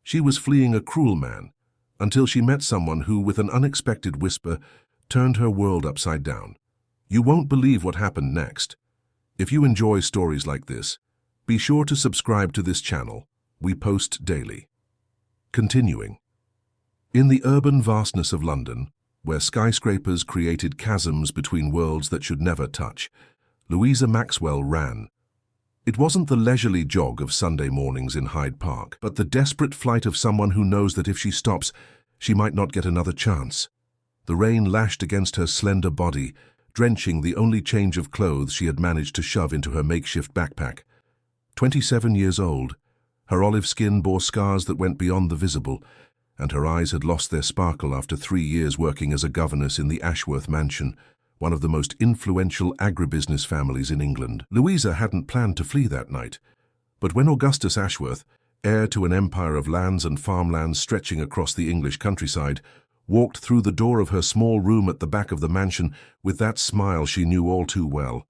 She was fleeing a cruel man until she met someone who, with an unexpected whisper, turned her world upside down. You won't believe what happened next. If you enjoy stories like this, be sure to subscribe to this channel. We post daily. Continuing. In the urban vastness of London, where skyscrapers created chasms between worlds that should never touch, Louisa Maxwell ran. It wasn't the leisurely jog of Sunday mornings in Hyde Park, but the desperate flight of someone who knows that if she stops, she might not get another chance. The rain lashed against her slender body, drenching the only change of clothes she had managed to shove into her makeshift backpack. 27 years old, her olive skin bore scars that went beyond the visible, and her eyes had lost their sparkle after 3 years working as a governess in the Ashworth mansion, one of the most influential agribusiness families in England. Louisa hadn't planned to flee that night, but when Augustus Ashworth, heir to an empire of lands and farmlands stretching across the English countryside, walked through the door of her small room at the back of the mansion with that smile she knew all too well,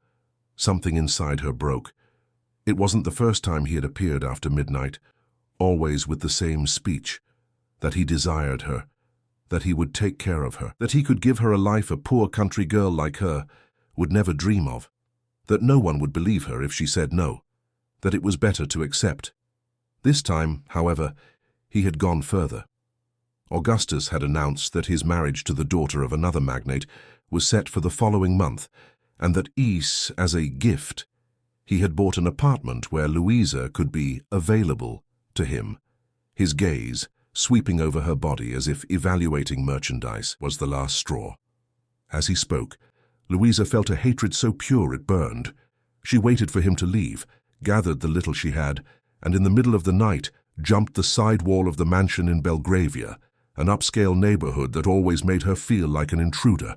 something inside her broke. It wasn't the first time he had appeared after midnight, always with the same speech, that he desired her, that he would take care of her, that he could give her a life a poor country girl like her would never dream of, that no one would believe her if she said no, that it was better to accept. This time, however, he had gone further. Augustus had announced that his marriage to the daughter of another magnate was set for the following month, and that as a gift, he had bought an apartment where Louisa could be available to him. His gaze, sweeping over her body as if evaluating merchandise, was the last straw. As he spoke, Louisa felt a hatred so pure it burned. She waited for him to leave, gathered the little she had, and in the middle of the night jumped the side wall of the mansion in Belgravia, an upscale neighborhood that always made her feel like an intruder.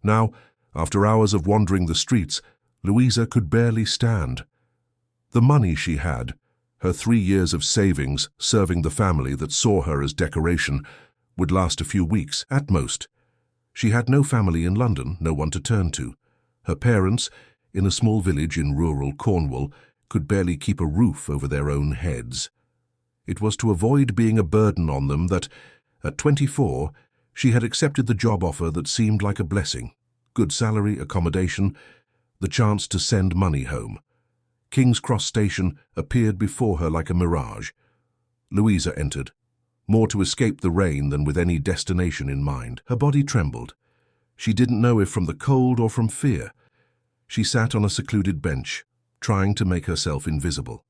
Now, after hours of wandering the streets, Louisa could barely stand. The money she had, her 3 years of savings serving the family that saw her as decoration, would last a few weeks at most. She had no family in London, no one to turn to. Her parents, in a small village in rural Cornwall, could barely keep a roof over their own heads. It was to avoid being a burden on them that, at 24, she had accepted the job offer that seemed like a blessing. Good salary, accommodation, the chance to send money home. King's Cross Station appeared before her like a mirage. Louisa entered, more to escape the rain than with any destination in mind. Her body trembled. She didn't know if from the cold or from fear. She sat on a secluded bench, trying to make herself invisible.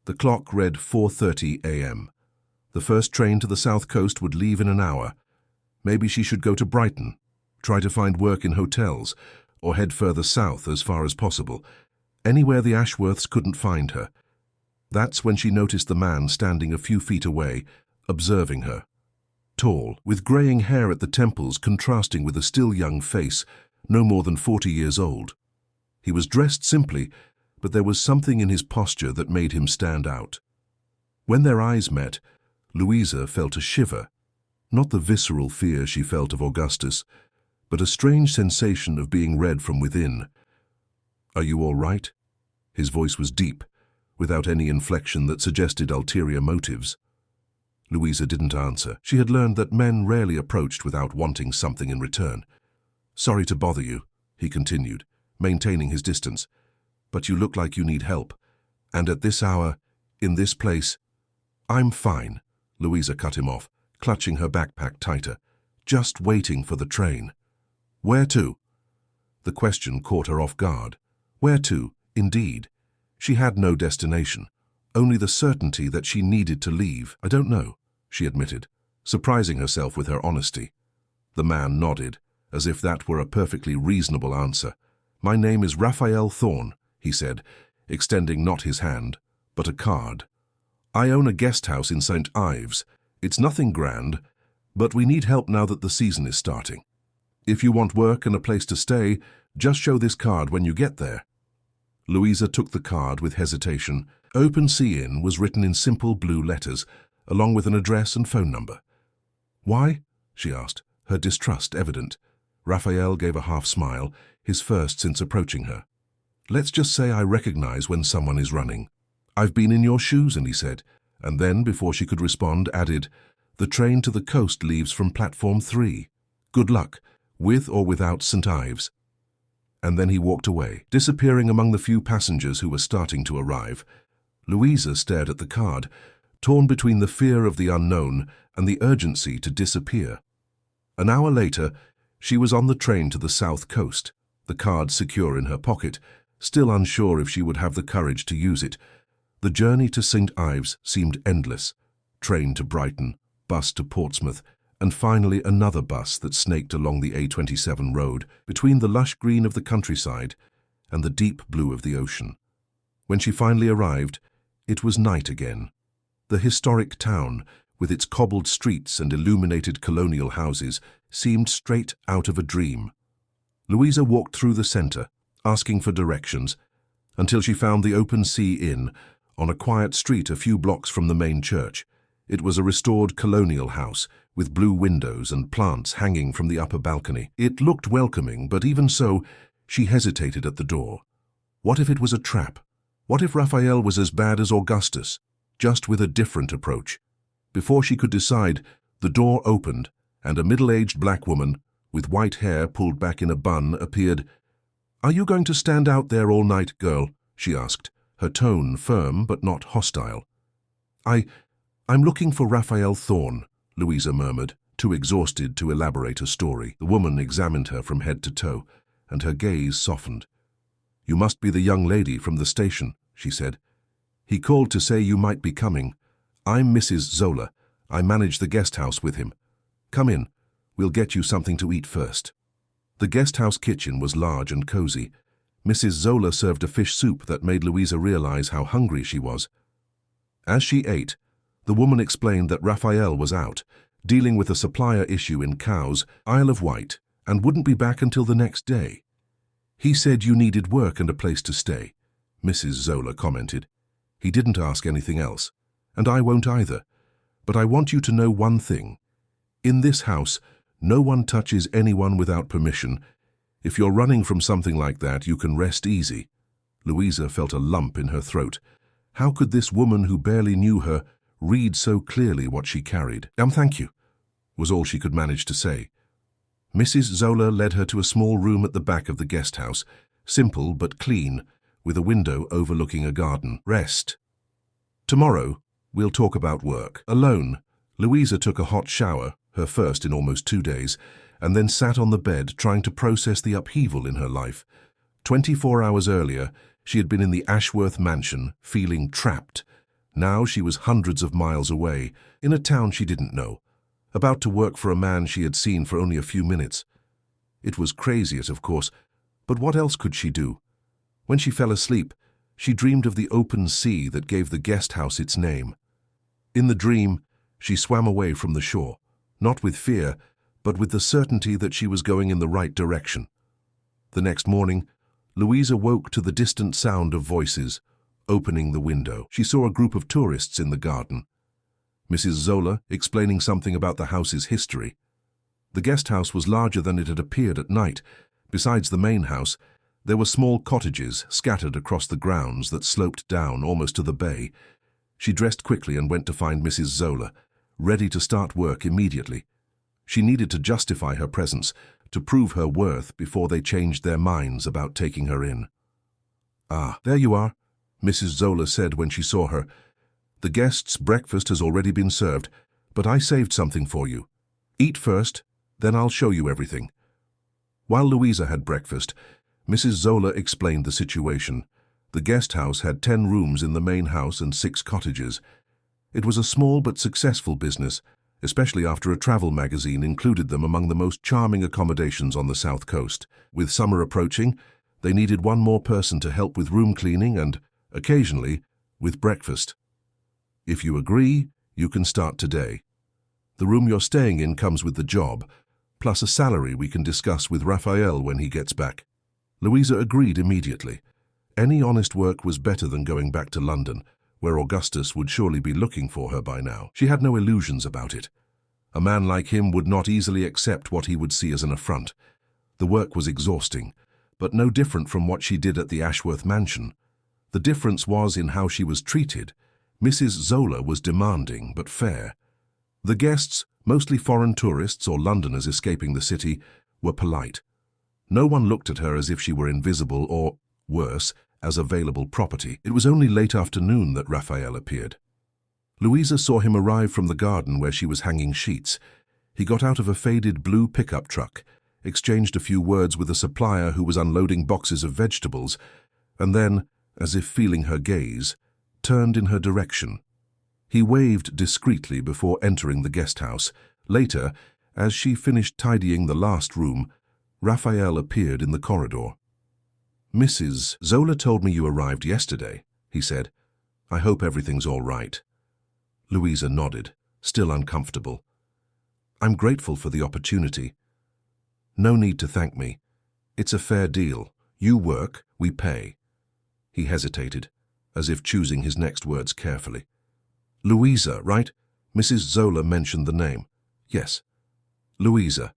The clock read 4:30 a.m. The first train to the south coast would leave in an hour. Maybe she should go to Brighton, try to find work in hotels, or head further south as far as possible, anywhere the Ashworths couldn't find her. That's when she noticed the man standing a few feet away, observing her. Tall, with greying hair at the temples contrasting with a still young face, no more than 40 years old. He was dressed simply, but there was something in his posture that made him stand out. When their eyes met, Louisa felt a shiver, not the visceral fear she felt of Augustus, but a strange sensation of being read from within. "Are you all right?" His voice was deep, without any inflection that suggested ulterior motives. Louisa didn't answer. She had learned that men rarely approached without wanting something in return. "Sorry to bother you," he continued, maintaining his distance, "but you look like you need help. And at this hour, in this place—" "I'm fine," Louisa cut him off, clutching her backpack tighter. "Just waiting for the train." "Where to?" The question caught her off guard. Where to, indeed? She had no destination, only the certainty that she needed to leave. "I don't know," she admitted, surprising herself with her honesty. The man nodded, as if that were a perfectly reasonable answer. "My name is Raphael Thorne," he said, extending not his hand, but a card. "I own a guest house in St. Ives. It's nothing grand, but we need help now that the season is starting. If you want work and a place to stay, just show this card when you get there." Louisa took the card with hesitation. Open Sea Inn was written in simple blue letters, along with an address and phone number. "Why?" she asked, her distrust evident. Raphael gave a half smile, his first since approaching her. "Let's just say I recognize when someone is running. I've been in your shoes," and he said, and then, before she could respond, added, "The train to the coast leaves from platform 3. Good luck, with or without St. Ives." And then he walked away, disappearing among the few passengers who were starting to arrive. Louisa stared at the card, torn between the fear of the unknown and the urgency to disappear. An hour later, she was on the train to the south coast, the card secure in her pocket, still unsure if she would have the courage to use it. The journey to St. Ives seemed endless. Train to Brighton, bus to Portsmouth, and finally another bus that snaked along the A27 road between the lush green of the countryside and the deep blue of the ocean. When she finally arrived, it was night again. The historic town, with its cobbled streets and illuminated colonial houses, seemed straight out of a dream. Louisa walked through the centre, asking for directions, until she found the Open Sea Inn on a quiet street a few blocks from the main church. It was a restored colonial house, with blue windows and plants hanging from the upper balcony. It looked welcoming, but even so, she hesitated at the door. What if it was a trap? What if Raphael was as bad as Augustus, just with a different approach? Before she could decide, the door opened, and a middle-aged black woman, with white hair pulled back in a bun, appeared. "Are you going to stand out there all night, girl?" she asked, her tone firm but not hostile. I'm looking for Raphael Thorne," Louisa murmured, too exhausted to elaborate a story. The woman examined her from head to toe, and her gaze softened. "You must be the young lady from the station," she said. "He called to say you might be coming. I'm Mrs. Zola. I manage the guest house with him. Come in. We'll get you something to eat first." The guest house kitchen was large and cozy. Mrs. Zola served a fish soup that made Louisa realize how hungry she was. As she ate, the woman explained that Raphael was out, dealing with a supplier issue in Cowes, Isle of Wight, and wouldn't be back until the next day. "He said you needed work and a place to stay," Mrs. Zola commented. "He didn't ask anything else, and I won't either. But I want you to know one thing. In this house, no one touches anyone without permission. If you're running from something like that, you can rest easy." Louisa felt a lump in her throat. How could this woman who barely knew her read so clearly what she carried? Thank you," was all she could manage to say. Mrs. Zola led her to a small room at the back of the guest house, simple but clean, with a window overlooking a garden. "Rest. Tomorrow, we'll talk about work." Alone, Louisa took a hot shower, her first in almost 2 days, and then sat on the bed trying to process the upheaval in her life. 24 hours earlier, she had been in the Ashworth mansion, feeling trapped. Now she was hundreds of miles away, in a town she didn't know, about to work for a man she had seen for only a few minutes. It was craziest, of course, but what else could she do? When she fell asleep, she dreamed of the open sea that gave the guest house its name. In the dream, she swam away from the shore, not with fear, but with the certainty that she was going in the right direction. The next morning, Louisa woke to the distant sound of voices. Opening the window, she saw a group of tourists in the garden. Mrs. Zola explaining something about the house's history. The guest house was larger than it had appeared at night. Besides the main house, there were small cottages scattered across the grounds that sloped down almost to the bay. She dressed quickly and went to find Mrs. Zola, ready to start work immediately. She needed to justify her presence, to prove her worth before they changed their minds about taking her in. "Ah, there you are," Mrs. Zola said when she saw her. "The guests' breakfast has already been served, but I saved something for you. Eat first, then I'll show you everything." While Louisa had breakfast, Mrs. Zola explained the situation. The guest house had 10 rooms in the main house and 6 cottages. It was a small but successful business, especially after a travel magazine included them among the most charming accommodations on the south coast. With summer approaching, they needed one more person to help with room cleaning and, occasionally, with breakfast. "If you agree, you can start today. The room you're staying in comes with the job, plus a salary we can discuss with Raphael when he gets back." Louisa agreed immediately. Any honest work was better than going back to London, where Augustus would surely be looking for her by now. She had no illusions about it. A man like him would not easily accept what he would see as an affront. The work was exhausting, but no different from what she did at the Ashworth mansion. The difference was in how she was treated. Mrs. Zola was demanding but fair. The guests, mostly foreign tourists or Londoners escaping the city, were polite. No one looked at her as if she were invisible or, worse, as available property. It was only late afternoon that Raphael appeared. Louisa saw him arrive from the garden where she was hanging sheets. He got out of a faded blue pickup truck, exchanged a few words with a supplier who was unloading boxes of vegetables, and then, as if feeling her gaze, turned in her direction. He waved discreetly before entering the guest house. Later, as she finished tidying the last room, Raphael appeared in the corridor. "Mrs. Zola told me you arrived yesterday," he said. "I hope everything's all right." Louisa nodded, still uncomfortable. "I'm grateful for the opportunity." "No need to thank me. It's a fair deal. You work, we pay." He hesitated, as if choosing his next words carefully. "Louisa, right?" Mrs. Zola mentioned the name. "Yes." "Louisa,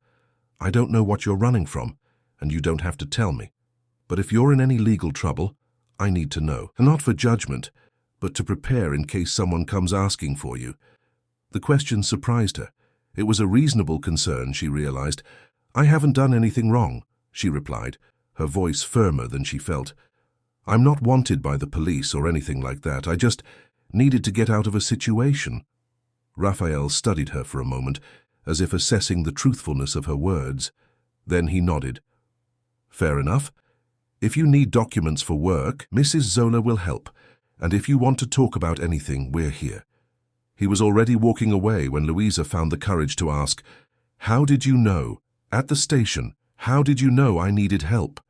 I don't know what you're running from, and you don't have to tell me. But if you're in any legal trouble, I need to know. Not for judgment, but to prepare in case someone comes asking for you." The question surprised her. It was a reasonable concern, she realized. "I haven't done anything wrong," she replied, her voice firmer than she felt. "I'm not wanted by the police or anything like that. I just needed to get out of a situation." Raphael studied her for a moment, as if assessing the truthfulness of her words. Then he nodded. "Fair enough. If you need documents for work, Mrs. Zola will help, and if you want to talk about anything, we're here." He was already walking away when Louisa found the courage to ask, "How did you know? At the station, how did you know I needed help?"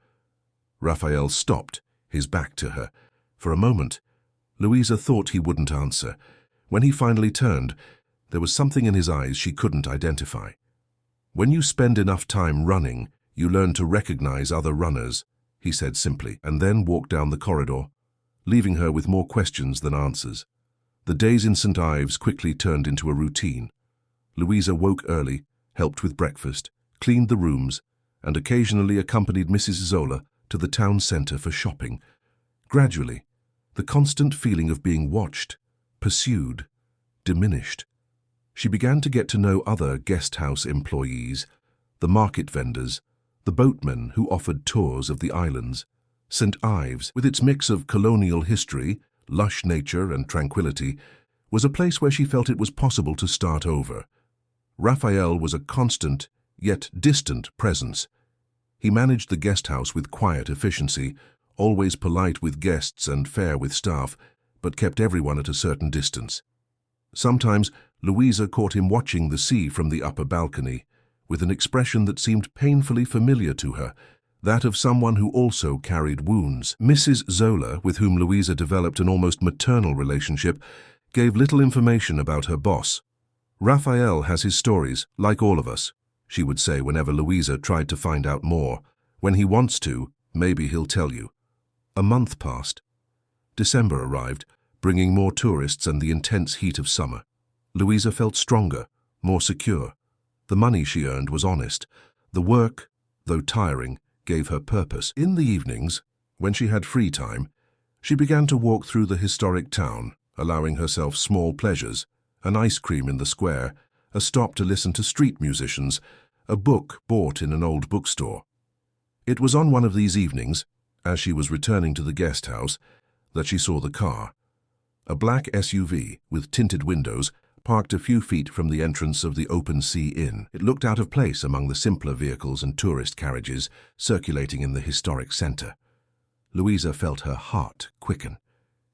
Raphael stopped, his back to her. For a moment, Louisa thought he wouldn't answer. When he finally turned, there was something in his eyes she couldn't identify. "When you spend enough time running, you learn to recognize other runners," he said simply, and then walked down the corridor, leaving her with more questions than answers. The days in St. Ives quickly turned into a routine. Louisa woke early, helped with breakfast, cleaned the rooms, and occasionally accompanied Mrs. Zola to the town centre for shopping. Gradually, the constant feeling of being watched, pursued, diminished. She began to get to know other guest house employees, the market vendors, the boatmen who offered tours of the islands. St. Ives, with its mix of colonial history, lush nature and tranquility, was a place where she felt it was possible to start over. Raphael was a constant, yet distant presence. He managed the guest house with quiet efficiency, always polite with guests and fair with staff, but kept everyone at a certain distance. Sometimes Louisa caught him watching the sea from the upper balcony, with an expression that seemed painfully familiar to her, that of someone who also carried wounds. Mrs. Zola, with whom Louisa developed an almost maternal relationship, gave little information about her boss. "Raphael has his stories, like all of us," she would say whenever Louisa tried to find out more. "When he wants to, maybe he'll tell you." A month passed. December arrived, bringing more tourists and the intense heat of summer. Louisa felt stronger, more secure. The money she earned was honest. The work, though tiring, gave her purpose. In the evenings, when she had free time, she began to walk through the historic town, allowing herself small pleasures, an ice cream in the square, a stop to listen to street musicians, a book bought in an old bookstore. It was on one of these evenings, as she was returning to the guest house, that she saw the car. A black SUV with tinted windows parked a few feet from the entrance of the Open Sea Inn. It looked out of place among the simpler vehicles and tourist carriages circulating in the historic centre. Louisa felt her heart quicken.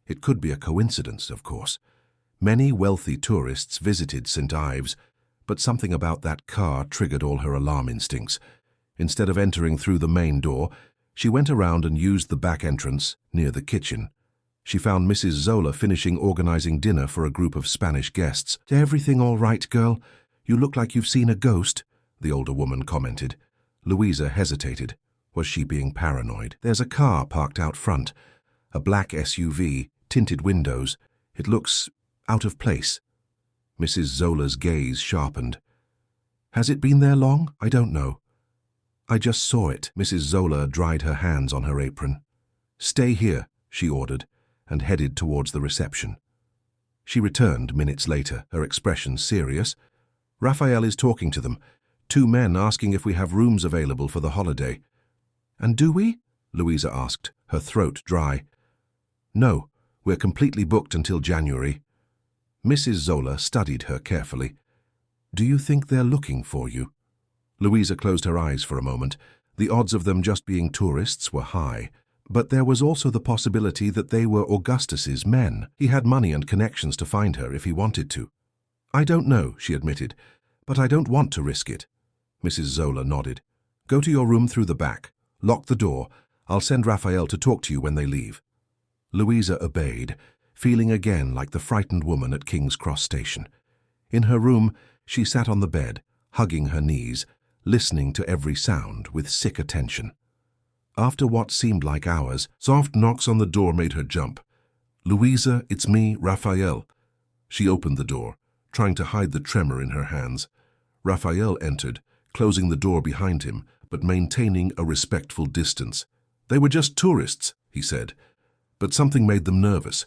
It could be a coincidence, of course. Many wealthy tourists visited St. Ives, but something about that car triggered all her alarm instincts. Instead of entering through the main door, she went around and used the back entrance near the kitchen. She found Mrs. Zola finishing organizing dinner for a group of Spanish guests. "Everything all right, girl? You look like you've seen a ghost," the older woman commented. Louisa hesitated. Was she being paranoid? "There's a car parked out front. A black SUV, tinted windows. It looks out of place." Mrs. Zola's gaze sharpened. "Has it been there long? I don't know." "I just saw it." Mrs. Zola dried her hands on her apron. "Stay here," she ordered, and headed towards the reception. She returned minutes later, her expression serious. "Raphael is talking to them. 2 men asking if we have rooms available for the holiday." "And do we?" Louisa asked, her throat dry. "No, we're completely booked until January." Mrs. Zola studied her carefully. "Do you think they're looking for you?" Louisa closed her eyes for a moment. The odds of them just being tourists were high. But there was also the possibility that they were Augustus's men. He had money and connections to find her if he wanted to. "I don't know," she admitted, "but I don't want to risk it." Mrs. Zola nodded. "Go to your room through the back. Lock the door. I'll send Raphael to talk to you when they leave." Louisa obeyed, feeling again like the frightened woman at King's Cross Station. In her room, she sat on the bed, hugging her knees, listening to every sound with sick attention. After what seemed like hours, soft knocks on the door made her jump. "Louisa, it's me, Raphael." She opened the door, trying to hide the tremor in her hands. Raphael entered, closing the door behind him, but maintaining a respectful distance. "They were just tourists," he said. But something made them nervous.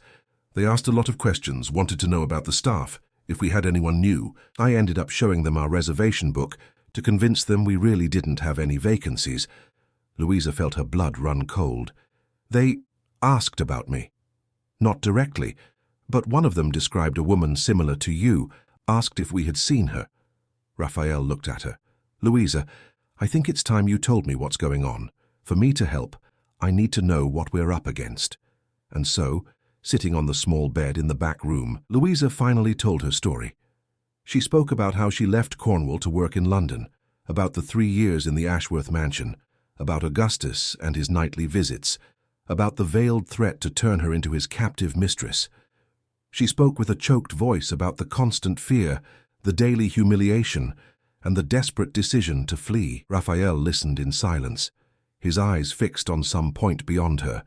They asked a lot of questions, wanted to know about the staff, if we had anyone new. I ended up showing them our reservation book to convince them we really didn't have any vacancies. Louisa felt her blood run cold. "They asked about me." "Not directly, but one of them described a woman similar to you, asked if we had seen her." Raphael looked at her. "Louisa, I think it's time you told me what's going on. For me to help, I need to know what we're up against." And so, sitting on the small bed in the back room, Louisa finally told her story. She spoke about how she left Cornwall to work in London, about the 3 years in the Ashworth mansion, about Augustus and his nightly visits, about the veiled threat to turn her into his captive mistress. She spoke with a choked voice about the constant fear, the daily humiliation, and the desperate decision to flee. Raphael listened in silence, his eyes fixed on some point beyond her,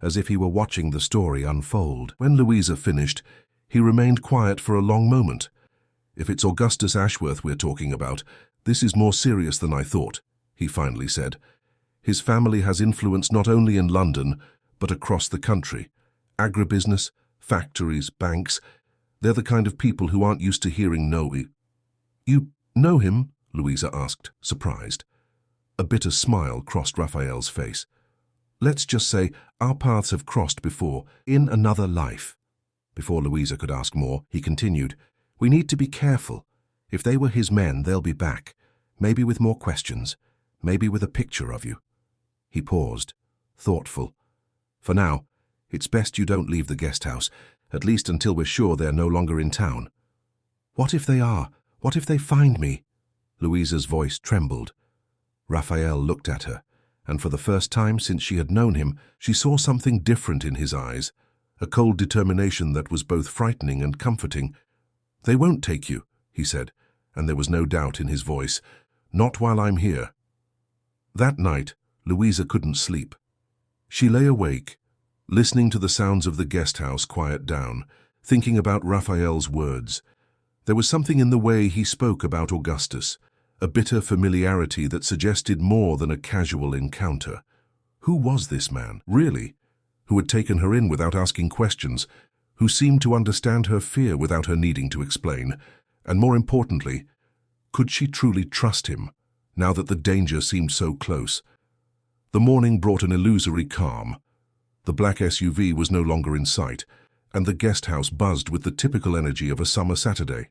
as if he were watching the story unfold. When Louisa finished, he remained quiet for a long moment. "If it's Augustus Ashworth we're talking about, this is more serious than I thought," he finally said. "His family has influence not only in London, but across the country. Agribusiness, factories, banks. They're the kind of people who aren't used to hearing no." "You know him?" Louisa asked, surprised. A bitter smile crossed Raphael's face. "Let's just say our paths have crossed before, in another life." Before Louisa could ask more, he continued, "We need to be careful. If they were his men, they'll be back, maybe with more questions, maybe with a picture of you." He paused, thoughtful. "For now, it's best you don't leave the guest house, at least until we're sure they're no longer in town." "What if they are? What if they find me?" Louisa's voice trembled. Raphael looked at her, and for the first time since she had known him, she saw something different in his eyes, a cold determination that was both frightening and comforting. "They won't take you," he said, and there was no doubt in his voice. "Not while I'm here." That night, Louisa couldn't sleep. She lay awake, listening to the sounds of the guest house quiet down, thinking about Raphael's words. There was something in the way he spoke about Augustus, a bitter familiarity that suggested more than a casual encounter. Who was this man, really? Who had taken her in without asking questions, who seemed to understand her fear without her needing to explain, and more importantly, could she truly trust him, now that the danger seemed so close? The morning brought an illusory calm. The black SUV was no longer in sight, and the guest house buzzed with the typical energy of a summer Saturday.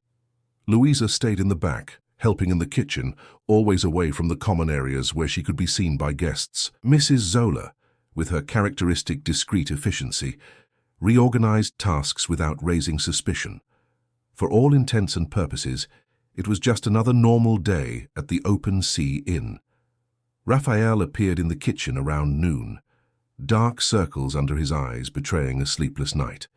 Louisa stayed in the back, helping in the kitchen, always away from the common areas where she could be seen by guests. Mrs. Zola, with her characteristic discreet efficiency, reorganized tasks without raising suspicion. For all intents and purposes, it was just another normal day at the Open Sea Inn. Raphael appeared in the kitchen around noon, dark circles under his eyes betraying a sleepless night.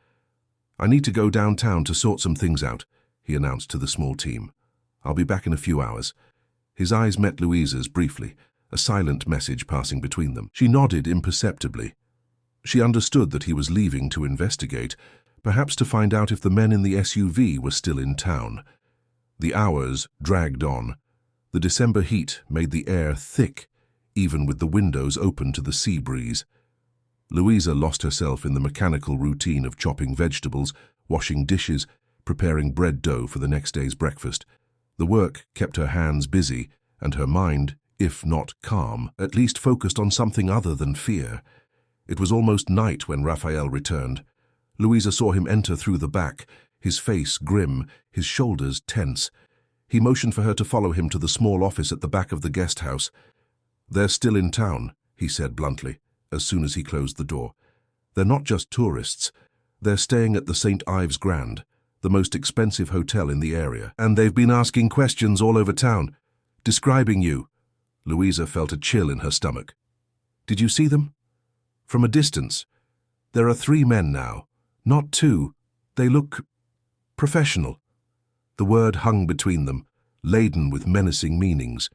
"I need to go downtown to sort some things out," he announced to the small team. "I'll be back in a few hours." His eyes met Louisa's briefly, a silent message passing between them. She nodded imperceptibly. She understood that he was leaving to investigate, perhaps to find out if the men in the SUV were still in town. The hours dragged on. The December heat made the air thick, even with the windows open to the sea breeze. Louisa lost herself in the mechanical routine of chopping vegetables, washing dishes, preparing bread dough for the next day's breakfast. The work kept her hands busy and her mind, if not calm, at least focused on something other than fear. It was almost night when Raphael returned. Louisa saw him enter through the back, his face grim, his shoulders tense. He motioned for her to follow him to the small office at the back of the guest house. "They're still in town," he said bluntly, as soon as he closed the door. "They're not just tourists. They're staying at the St. Ives Grand, the most expensive hotel in the area, and they've been asking questions all over town, describing you." Louisa felt a chill in her stomach. "Did you see them?" "From a distance. There are 3 men now, not 2. They look professional." The word hung between them, laden with menacing meanings.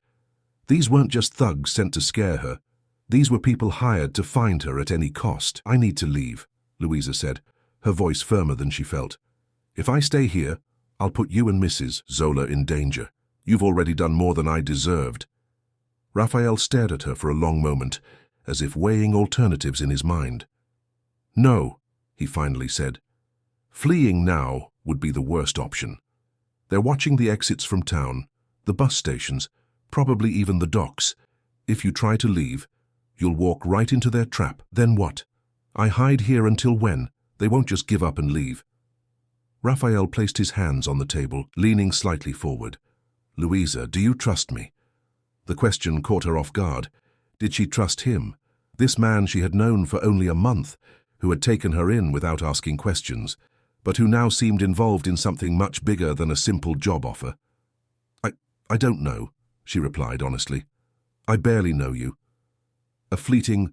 These weren't just thugs sent to scare her. These were people hired to find her at any cost. "I need to leave," Louisa said, her voice firmer than she felt. "If I stay here, I'll put you and Mrs. Zola in danger. You've already done more than I deserved." Raphael stared at her for a long moment, as if weighing alternatives in his mind. "No," he finally said. "Fleeing now would be the worst option. They're watching the exits from town, the bus stations, probably even the docks. If you try to leave, you'll walk right into their trap. Then what? I hide here until when? They won't just give up and leave." Raphael placed his hands on the table, leaning slightly forward. "Louisa, do you trust me?" The question caught her off guard. Did she trust him? This man she had known for only a month, who had taken her in without asking questions, but who now seemed involved in something much bigger than a simple job offer. I don't know," she replied honestly. "I barely know you." A fleeting,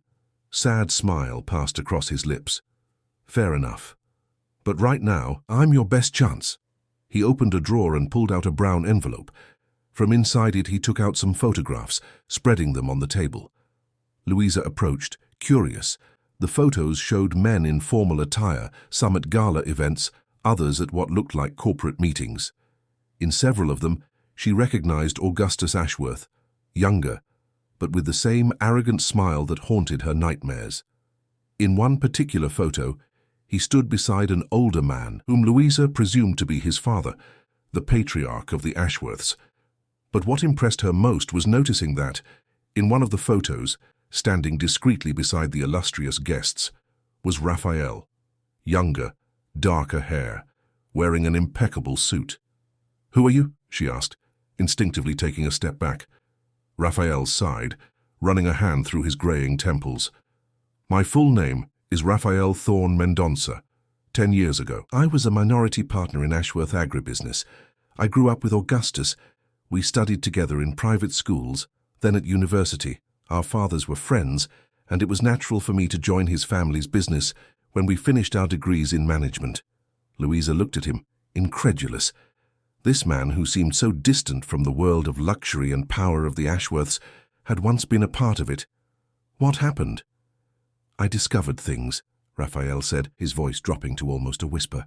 sad smile passed across his lips. "Fair enough. But right now, I'm your best chance." He opened a drawer and pulled out a brown envelope. From inside it he took out some photographs, spreading them on the table. Louisa approached, curious. The photos showed men in formal attire, some at gala events, others at what looked like corporate meetings. In several of them, she recognized Augustus Ashworth, younger, but with the same arrogant smile that haunted her nightmares. In one particular photo, he stood beside an older man, whom Louisa presumed to be his father, the patriarch of the Ashworths. But what impressed her most was noticing that, in one of the photos, standing discreetly beside the illustrious guests, was Raphael, younger, darker hair, wearing an impeccable suit. "Who are you?" she asked, instinctively taking a step back. Raphael sighed, running a hand through his graying temples. "My full name is Raphael Thorne Mendonça. 10 years ago, I was a minority partner in Ashworth agribusiness. I grew up with Augustus. We studied together in private schools, then at university. Our fathers were friends, and it was natural for me to join his family's business when we finished our degrees in management." Louisa looked at him, incredulous. This man, who seemed so distant from the world of luxury and power of the Ashworths, had once been a part of it. "What happened?" "I discovered things," Raphael said, his voice dropping to almost a whisper,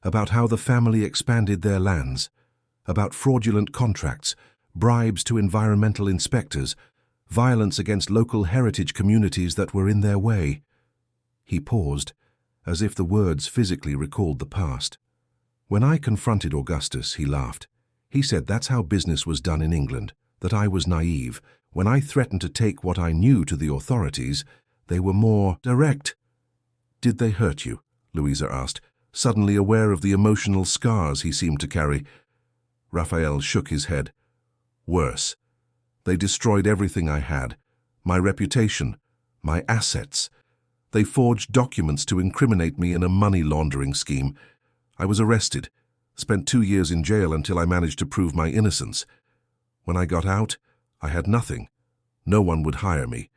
"about how the family expanded their lands, about fraudulent contracts, bribes to environmental inspectors, violence against local heritage communities that were in their way." He paused, as if the words physically recalled the past. "When I confronted Augustus, he laughed. He said that's how business was done in England, that I was naive. When I threatened to take what I knew to the authorities, they were more direct." "Did they hurt you?" Louisa asked, suddenly aware of the emotional scars he seemed to carry. Raphael shook his head. "Worse. They destroyed everything I had, my reputation, my assets. They forged documents to incriminate me in a money laundering scheme. I was arrested, spent 2 years in jail until I managed to prove my innocence. When I got out, I had nothing. No one would hire me.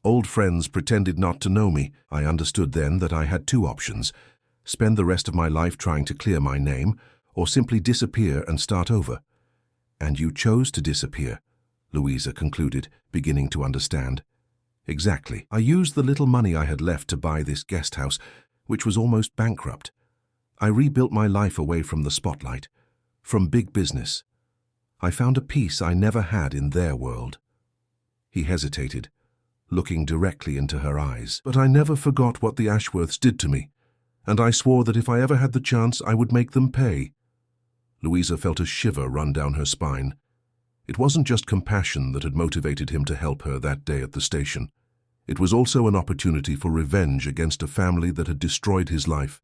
Old friends pretended not to know me. I understood then that I had 2 options: spend the rest of my life trying to clear my name, or simply disappear and start over. And you chose to disappear," Louisa concluded, beginning to understand. "Exactly. I used the little money I had left to buy this guest house, which was almost bankrupt. I rebuilt my life away from the spotlight, from big business. I found a peace I never had in their world." He hesitated, looking directly into her eyes. "But I never forgot what the Ashworths did to me. and I swore that if I ever had the chance, I would make them pay. Louisa felt a shiver run down her spine. It wasn't just compassion that had motivated him to help her that day at the station. It was also an opportunity for revenge against a family that had destroyed his life.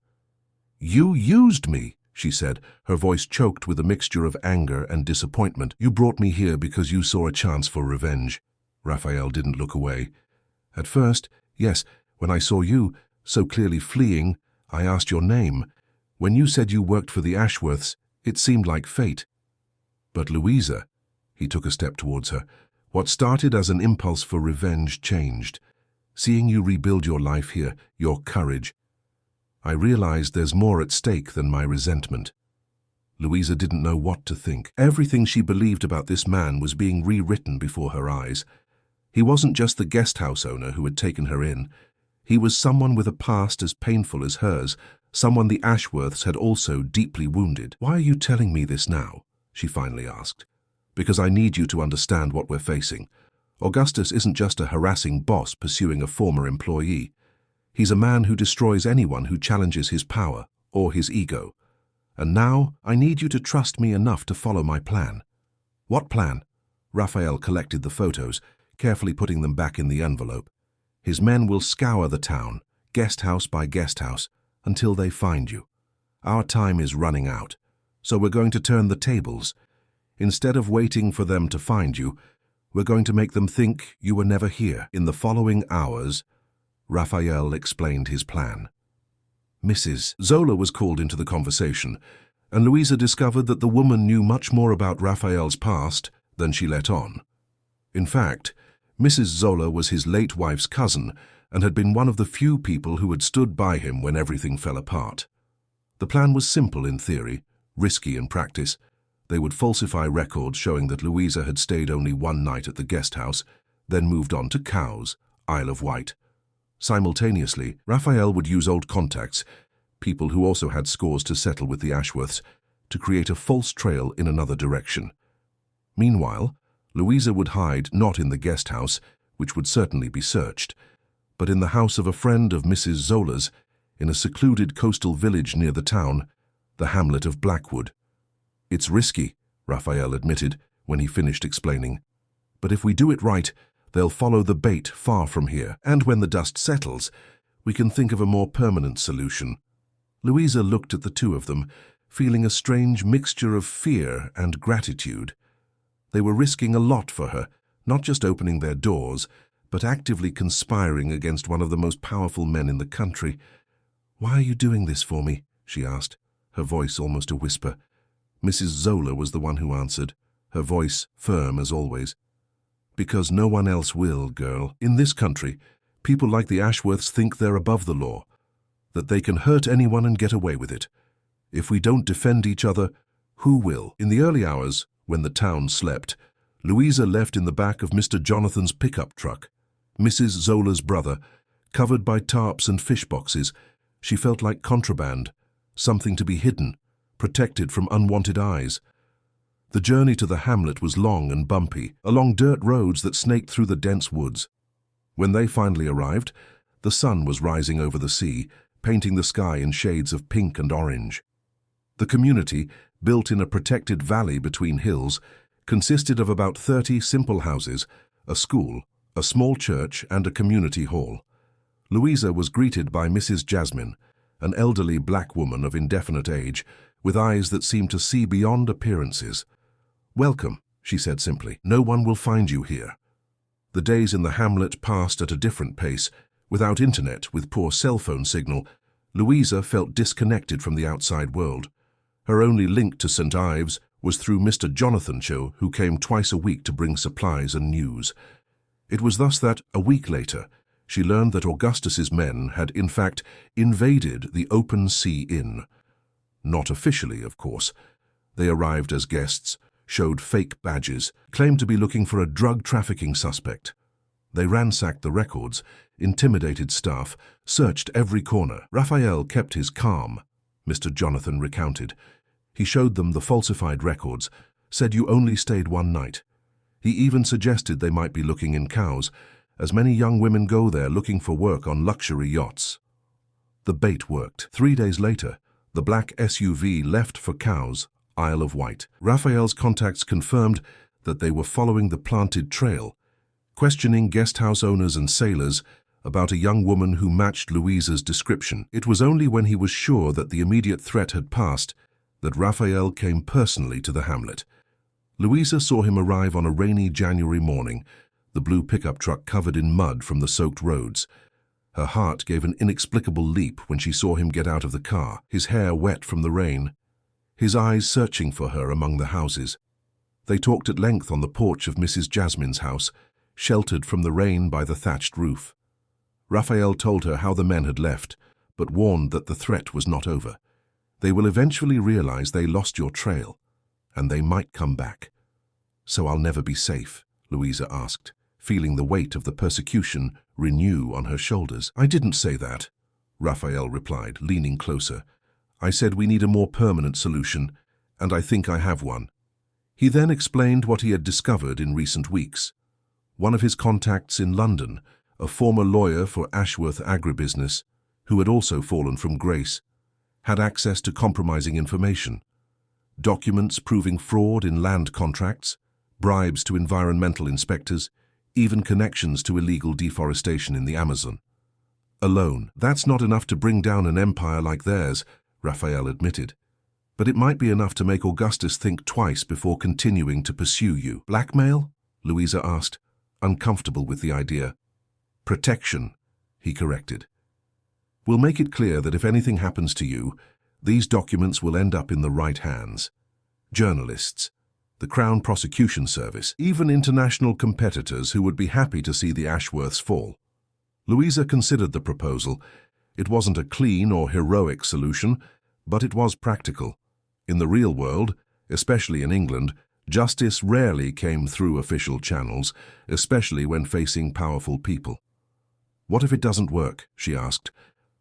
"You used me," she said, her voice choked with a mixture of anger and disappointment. "You brought me here because you saw a chance for revenge." Raphael didn't look away. "At first, yes, when I saw you, so clearly fleeing, I asked your name. When you said you worked for the Ashworths, it seemed like fate. But Louisa," he took a step towards her, "what started as an impulse for revenge changed. Seeing you rebuild your life here, your courage, I realized there's more at stake than my resentment." Louisa didn't know what to think. Everything she believed about this man was being rewritten before her eyes. He wasn't just the guest house owner who had taken her in. He was someone with a past as painful as hers, someone the Ashworths had also deeply wounded. "Why are you telling me this now?" she finally asked. "Because I need you to understand what we're facing. Augustus isn't just a harassing boss pursuing a former employee. He's a man who destroys anyone who challenges his power or his ego. And now I need you to trust me enough to follow my plan." "What plan?" Raphael collected the photos, carefully putting them back in the envelope. "His men will scour the town, guest house by guest house, until they find you. Our time is running out, so we're going to turn the tables. Instead of waiting for them to find you, we're going to make them think you were never here. In the following hours," Raphael explained his plan. Mrs. Zola was called into the conversation, and Louisa discovered that the woman knew much more about Raphael's past than she let on. In fact, Mrs. Zola was his late wife's cousin and had been one of the few people who had stood by him when everything fell apart. The plan was simple in theory, risky in practice. They would falsify records showing that Louisa had stayed only one night at the guest house, then moved on to Cowes, Isle of Wight. Simultaneously, Raphael would use old contacts, people who also had scores to settle with the Ashworths, to create a false trail in another direction. Meanwhile, Louisa would hide not in the guest house, which would certainly be searched, but in the house of a friend of Mrs. Zola's, in a secluded coastal village near the town, the hamlet of Blackwood. "It's risky," Raphael admitted when he finished explaining. "But if we do it right, they'll follow the bait far from here, and when the dust settles, we can think of a more permanent solution." Louisa looked at the two of them, feeling a strange mixture of fear and gratitude. They were risking a lot for her, not just opening their doors, but actively conspiring against one of the most powerful men in the country. "Why are you doing this for me?" she asked, her voice almost a whisper. Mrs. Zola was the one who answered, her voice firm as always. "Because no one else will, girl. In this country, people like the Ashworths think they're above the law, that they can hurt anyone and get away with it. If we don't defend each other, who will?" In the early hours, when the town slept, Louisa left in the back of Mr. Jonathan's pickup truck, Mrs. Zola's brother, covered by tarps and fish boxes. She felt like contraband, something to be hidden, protected from unwanted eyes. The journey to the hamlet was long and bumpy, along dirt roads that snaked through the dense woods. When they finally arrived, the sun was rising over the sea, painting the sky in shades of pink and orange. The community, built in a protected valley between hills, consisted of about 30 simple houses, a school, a small church, and a community hall. Louisa was greeted by Mrs. Jasmine, an elderly black woman of indefinite age, with eyes that seemed to see beyond appearances. "Welcome," she said simply. "No one will find you here." The days in the hamlet passed at a different pace. Without internet, with poor cell phone signal, Louisa felt disconnected from the outside world. Her only link to St. Ives was through Mr. Jonathan Cho, who came twice a week to bring supplies and news. It was thus that, a week later, she learned that Augustus's men had, in fact, invaded the Open Sea Inn. Not officially, of course. They arrived as guests, showed fake badges, claimed to be looking for a drug trafficking suspect. They ransacked the records, intimidated staff, searched every corner. Raphael kept his calm, Mr. Jonathan recounted. He showed them the falsified records, said you only stayed one night. He even suggested they might be looking in Cowes, as many young women go there looking for work on luxury yachts. The bait worked. 3 days later, the black SUV left for Cowes, Isle of Wight. Raphael's contacts confirmed that they were following the planted trail, questioning guesthouse owners and sailors about a young woman who matched Louisa's description. It was only when he was sure that the immediate threat had passed that Raphael came personally to the hamlet. Louisa saw him arrive on a rainy January morning, the blue pickup truck covered in mud from the soaked roads. Her heart gave an inexplicable leap when she saw him get out of the car, his hair wet from the rain, his eyes searching for her among the houses. They talked at length on the porch of Mrs. Jasmine's house, sheltered from the rain by the thatched roof. Raphael told her how the men had left, but warned that the threat was not over. They will eventually realize they lost your trail, and they might come back. So I'll never be safe, Louisa asked, feeling the weight of the persecution renew on her shoulders. I didn't say that, Raphael replied, leaning closer. I said we need a more permanent solution, and I think I have one. He then explained what he had discovered in recent weeks. One of his contacts in London, a former lawyer for Ashworth Agribusiness, who had also fallen from grace, had access to compromising information. Documents proving fraud in land contracts, bribes to environmental inspectors, even connections to illegal deforestation in the Amazon. Alone, that's not enough to bring down an empire like theirs, Raphael admitted. But it might be enough to make Augustus think twice before continuing to pursue you. Blackmail? Louisa asked, uncomfortable with the idea. Protection, he corrected. We'll make it clear that if anything happens to you, these documents will end up in the right hands. Journalists, the Crown Prosecution Service, even international competitors who would be happy to see the Ashworths fall. Louisa considered the proposal. It wasn't a clean or heroic solution, but it was practical. In the real world, especially in England, justice rarely came through official channels, especially when facing powerful people. What if it doesn't work? She asked.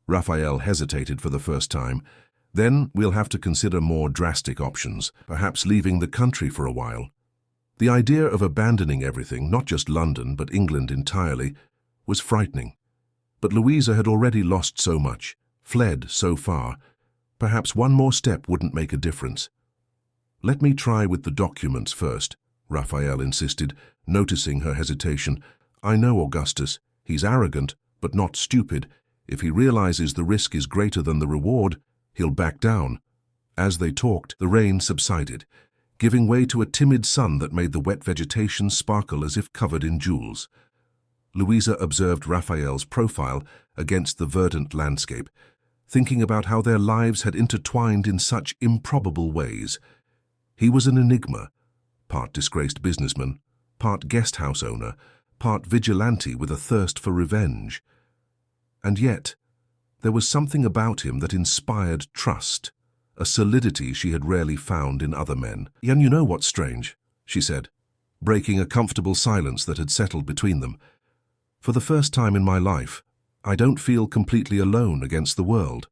Raphael hesitated for the first time. Then we'll have to consider more drastic options, perhaps leaving the country for a while. The idea of abandoning everything, not just London, but England entirely, was frightening. But Louisa had already lost so much, fled so far. Perhaps one more step wouldn't make a difference. Let me try with the documents first, Raphael insisted, noticing her hesitation. I know Augustus. He's arrogant, but not stupid. If he realizes the risk is greater than the reward, he'll back down. As they talked, the rain subsided, giving way to a timid sun that made the wet vegetation sparkle as if covered in jewels. Louisa observed Raphael's profile against the verdant landscape, thinking about how their lives had intertwined in such improbable ways. He was an enigma, part disgraced businessman, part guest house owner, part vigilante with a thirst for revenge. And yet, there was something about him that inspired trust, a solidity she had rarely found in other men. And you know what's strange, she said, breaking a comfortable silence that had settled between them. For the first time in my life, I don't feel completely alone against the world.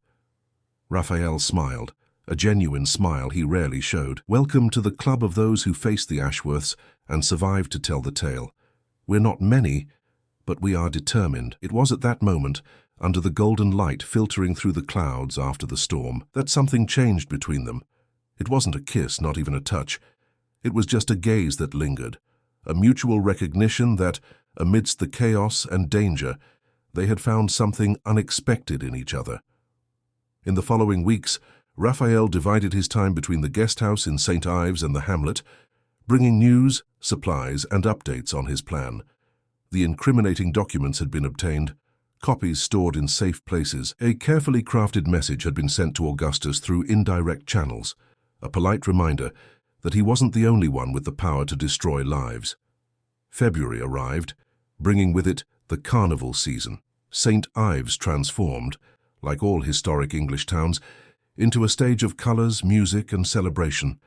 Raphael smiled, a genuine smile he rarely showed. Welcome to the club of those who faced the Ashworths and survived to tell the tale. We're not many, but we are determined. It was at that moment, under the golden light filtering through the clouds after the storm, that something changed between them. It wasn't a kiss, not even a touch. It was just a gaze that lingered, a mutual recognition that, amidst the chaos and danger, they had found something unexpected in each other. In the following weeks, Raphael divided his time between the guest house in St. Ives and the hamlet, bringing news, supplies, and updates on his plan. The incriminating documents had been obtained, copies stored in safe places. A carefully crafted message had been sent to Augustus through indirect channels, a polite reminder that he wasn't the only one with the power to destroy lives. February arrived, bringing with it the carnival season. St. Ives transformed, like all historic English towns, into a stage of colours, music, and celebration.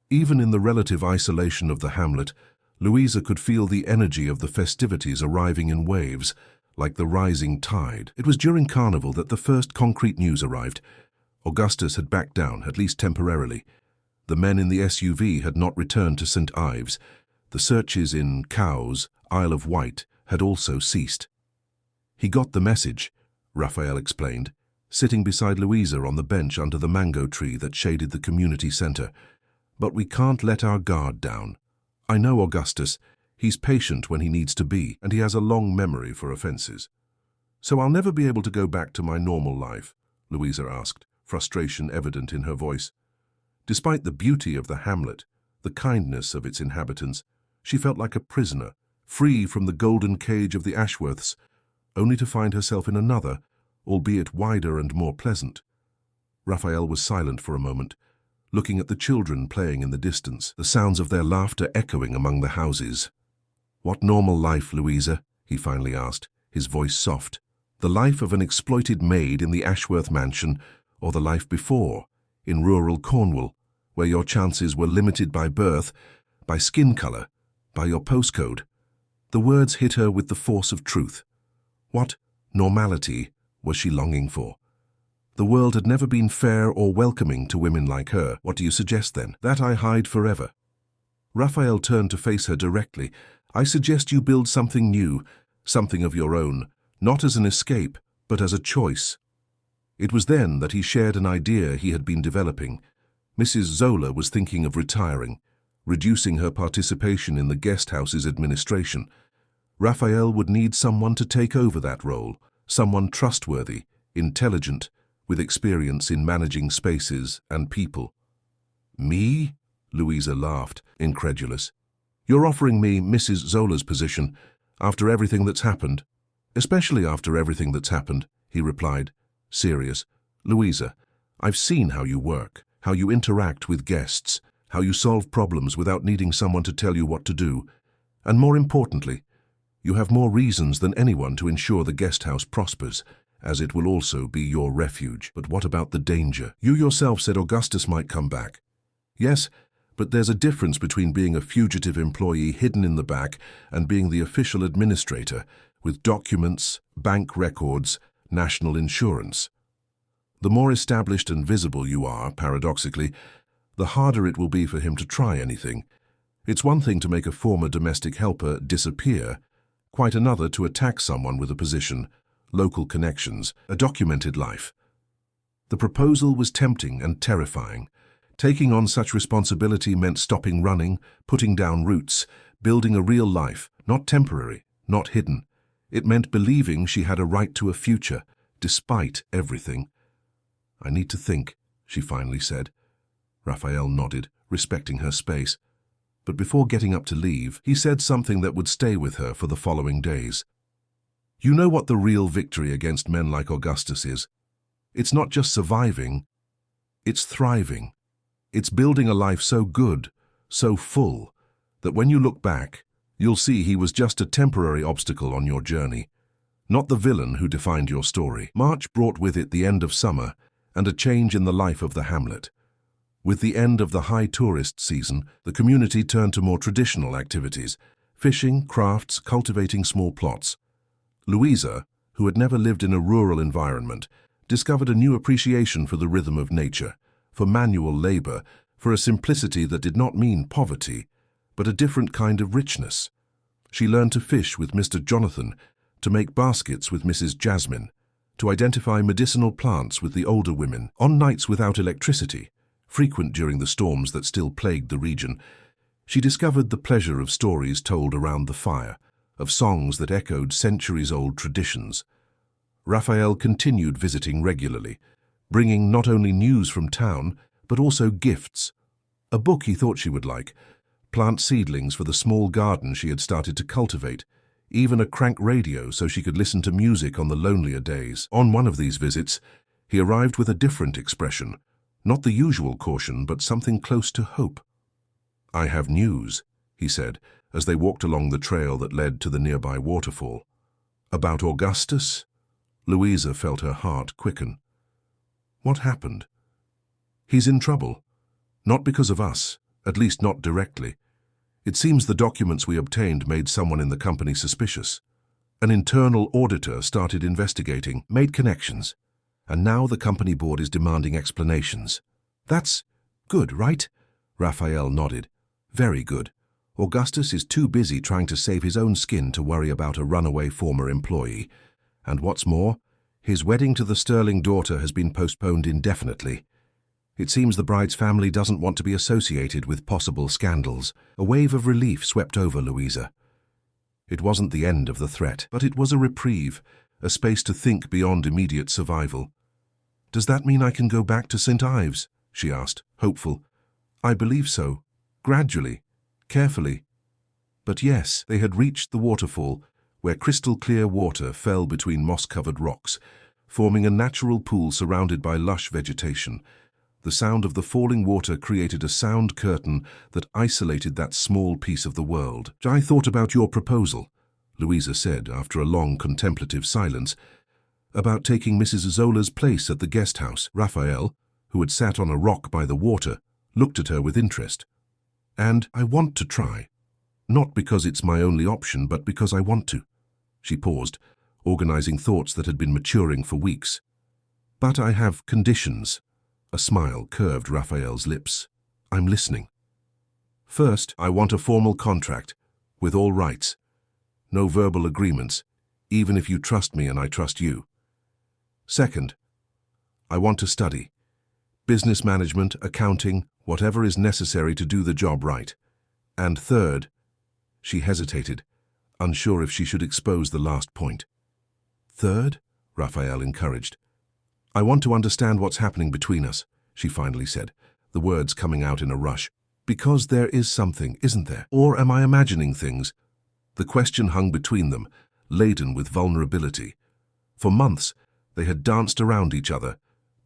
Even in the relative isolation of the hamlet, Louisa could feel the energy of the festivities arriving in waves, like the rising tide. It was during Carnival that the first concrete news arrived. Augustus had backed down, at least temporarily. The men in the SUV had not returned to St. Ives. The searches in Cowes, Isle of Wight, had also ceased. He got the message, Raphael explained. sitting beside Louisa on the bench under the mango tree that shaded the community center. "But we can't let our guard down. I know Augustus. He's patient when he needs to be, and he has a long memory for offenses." "So I'll never be able to go back to my normal life?" Louisa asked, frustration evident in her voice. Despite the beauty of the hamlet, the kindness of its inhabitants, she felt like a prisoner, free from the golden cage of the Ashworths, only to find herself in another, albeit wider and more pleasant. Raphael was silent for a moment, looking at the children playing in the distance, the sounds of their laughter echoing among the houses. "What normal life, Louisa?" he finally asked, his voice soft. "The life of an exploited maid in the Ashworth mansion, or the life before, in rural Cornwall, where your chances were limited by birth, by skin color, by your postcode?" The words hit her with the force of truth. What normality was she longing for? The world had never been fair or welcoming to women like her. "What do you suggest, then?" "That I hide forever." Raphael turned to face her directly. "I suggest you build something new, something of your own, not as an escape, but as a choice." It was then that he shared an idea he had been developing. Mrs. Zola was thinking of retiring, reducing her participation in the guest house's administration. Raphael would need someone to take over that role, someone trustworthy, intelligent, with experience in managing spaces and people. "Me?" Louisa laughed, incredulous. "You're offering me Mrs. Zola's position after everything that's happened?" "Especially after everything that's happened," he replied, serious. "Louisa, I've seen how you work, how you interact with guests, how you solve problems without needing someone to tell you what to do. And more importantly, you have more reasons than anyone to ensure the guest house prospers, as it will also be your refuge. But what about the danger? You yourself said Augustus might come back." "Yes, but there's a difference between being a fugitive employee hidden in the back and being the official administrator, with documents, bank records, national insurance. The more established and visible you are, paradoxically, the harder it will be for him to try anything. It's one thing to make a former domestic helper disappear, quite another to attack someone with a position, local connections, a documented life." The proposal was tempting and terrifying. Taking on such responsibility meant stopping running, putting down roots, building a real life, not temporary, not hidden. It meant believing she had a right to a future, despite everything. "I need to think," she finally said. Raphael nodded, respecting her space. But before getting up to leave, he said something that would stay with her for the following days. "You know what the real victory against men like Augustus is? It's not just surviving, it's thriving. It's building a life so good, so full, that when you look back, you'll see he was just a temporary obstacle on your journey, not the villain who defined your story." March brought with it the end of summer and a change in the life of the hamlet. With the end of the high tourist season, the community turned to more traditional activities: fishing, crafts, cultivating small plots. Louisa, who had never lived in a rural environment, discovered a new appreciation for the rhythm of nature, for manual labor, for a simplicity that did not mean poverty, but a different kind of richness. She learned to fish with Mr. Jonathan, to make baskets with Mrs. Jasmine, to identify medicinal plants with the older women. On nights without electricity, frequent during the storms that still plagued the region, she discovered the pleasure of stories told around the fire, of songs that echoed centuries-old traditions. Raphael continued visiting regularly, bringing not only news from town, but also gifts. A book he thought she would like, plant seedlings for the small garden she had started to cultivate, even a crank radio so she could listen to music on the lonelier days. On one of these visits, he arrived with a different expression, not the usual caution, but something close to hope. "I have news," he said, as they walked along the trail that led to the nearby waterfall. "About Augustus?" Louisa felt her heart quicken. "What happened?" "He's in trouble. Not because of us, at least not directly. It seems the documents we obtained made someone in the company suspicious. An internal auditor started investigating, made connections, and now the company board is demanding explanations." "That's good, right?" Raphael nodded. "Very good. Augustus is too busy trying to save his own skin to worry about a runaway former employee. And what's more, His wedding to the Sterling daughter has been postponed indefinitely. It seems the bride's family doesn't want to be associated with possible scandals. A wave of relief swept over Louisa. It wasn't the end of the threat, but it was a reprieve, a space to think beyond immediate survival. "Does that mean I can go back to St. Ives?" she asked, hopeful. "I believe so. Gradually. Carefully." But yes, they had reached the waterfall, where crystal-clear water fell between moss-covered rocks, forming a natural pool surrounded by lush vegetation. The sound of the falling water created a sound curtain that isolated that small piece of the world. "I thought about your proposal," Louisa said after a long contemplative silence, "about taking Mrs. Zola's place at the guest house." Raphael, who had sat on a rock by the water, looked at her with interest. "And I want to try. Not because it's my only option, but because I want to." She paused, organizing thoughts that had been maturing for weeks. "But I have conditions." A smile curved Raphael's lips. "I'm listening." "First, I want a formal contract, with all rights. No verbal agreements, even if you trust me and I trust you. Second, I want to study. Business management, accounting, whatever is necessary to do the job right. And third," she hesitated, unsure if she should expose the last point. "Third?" Raphael encouraged. "I want to understand what's happening between us," she finally said, the words coming out in a rush. "Because there is something, isn't there? Or am I imagining things?" The question hung between them, laden with vulnerability. For months, they had danced around each other,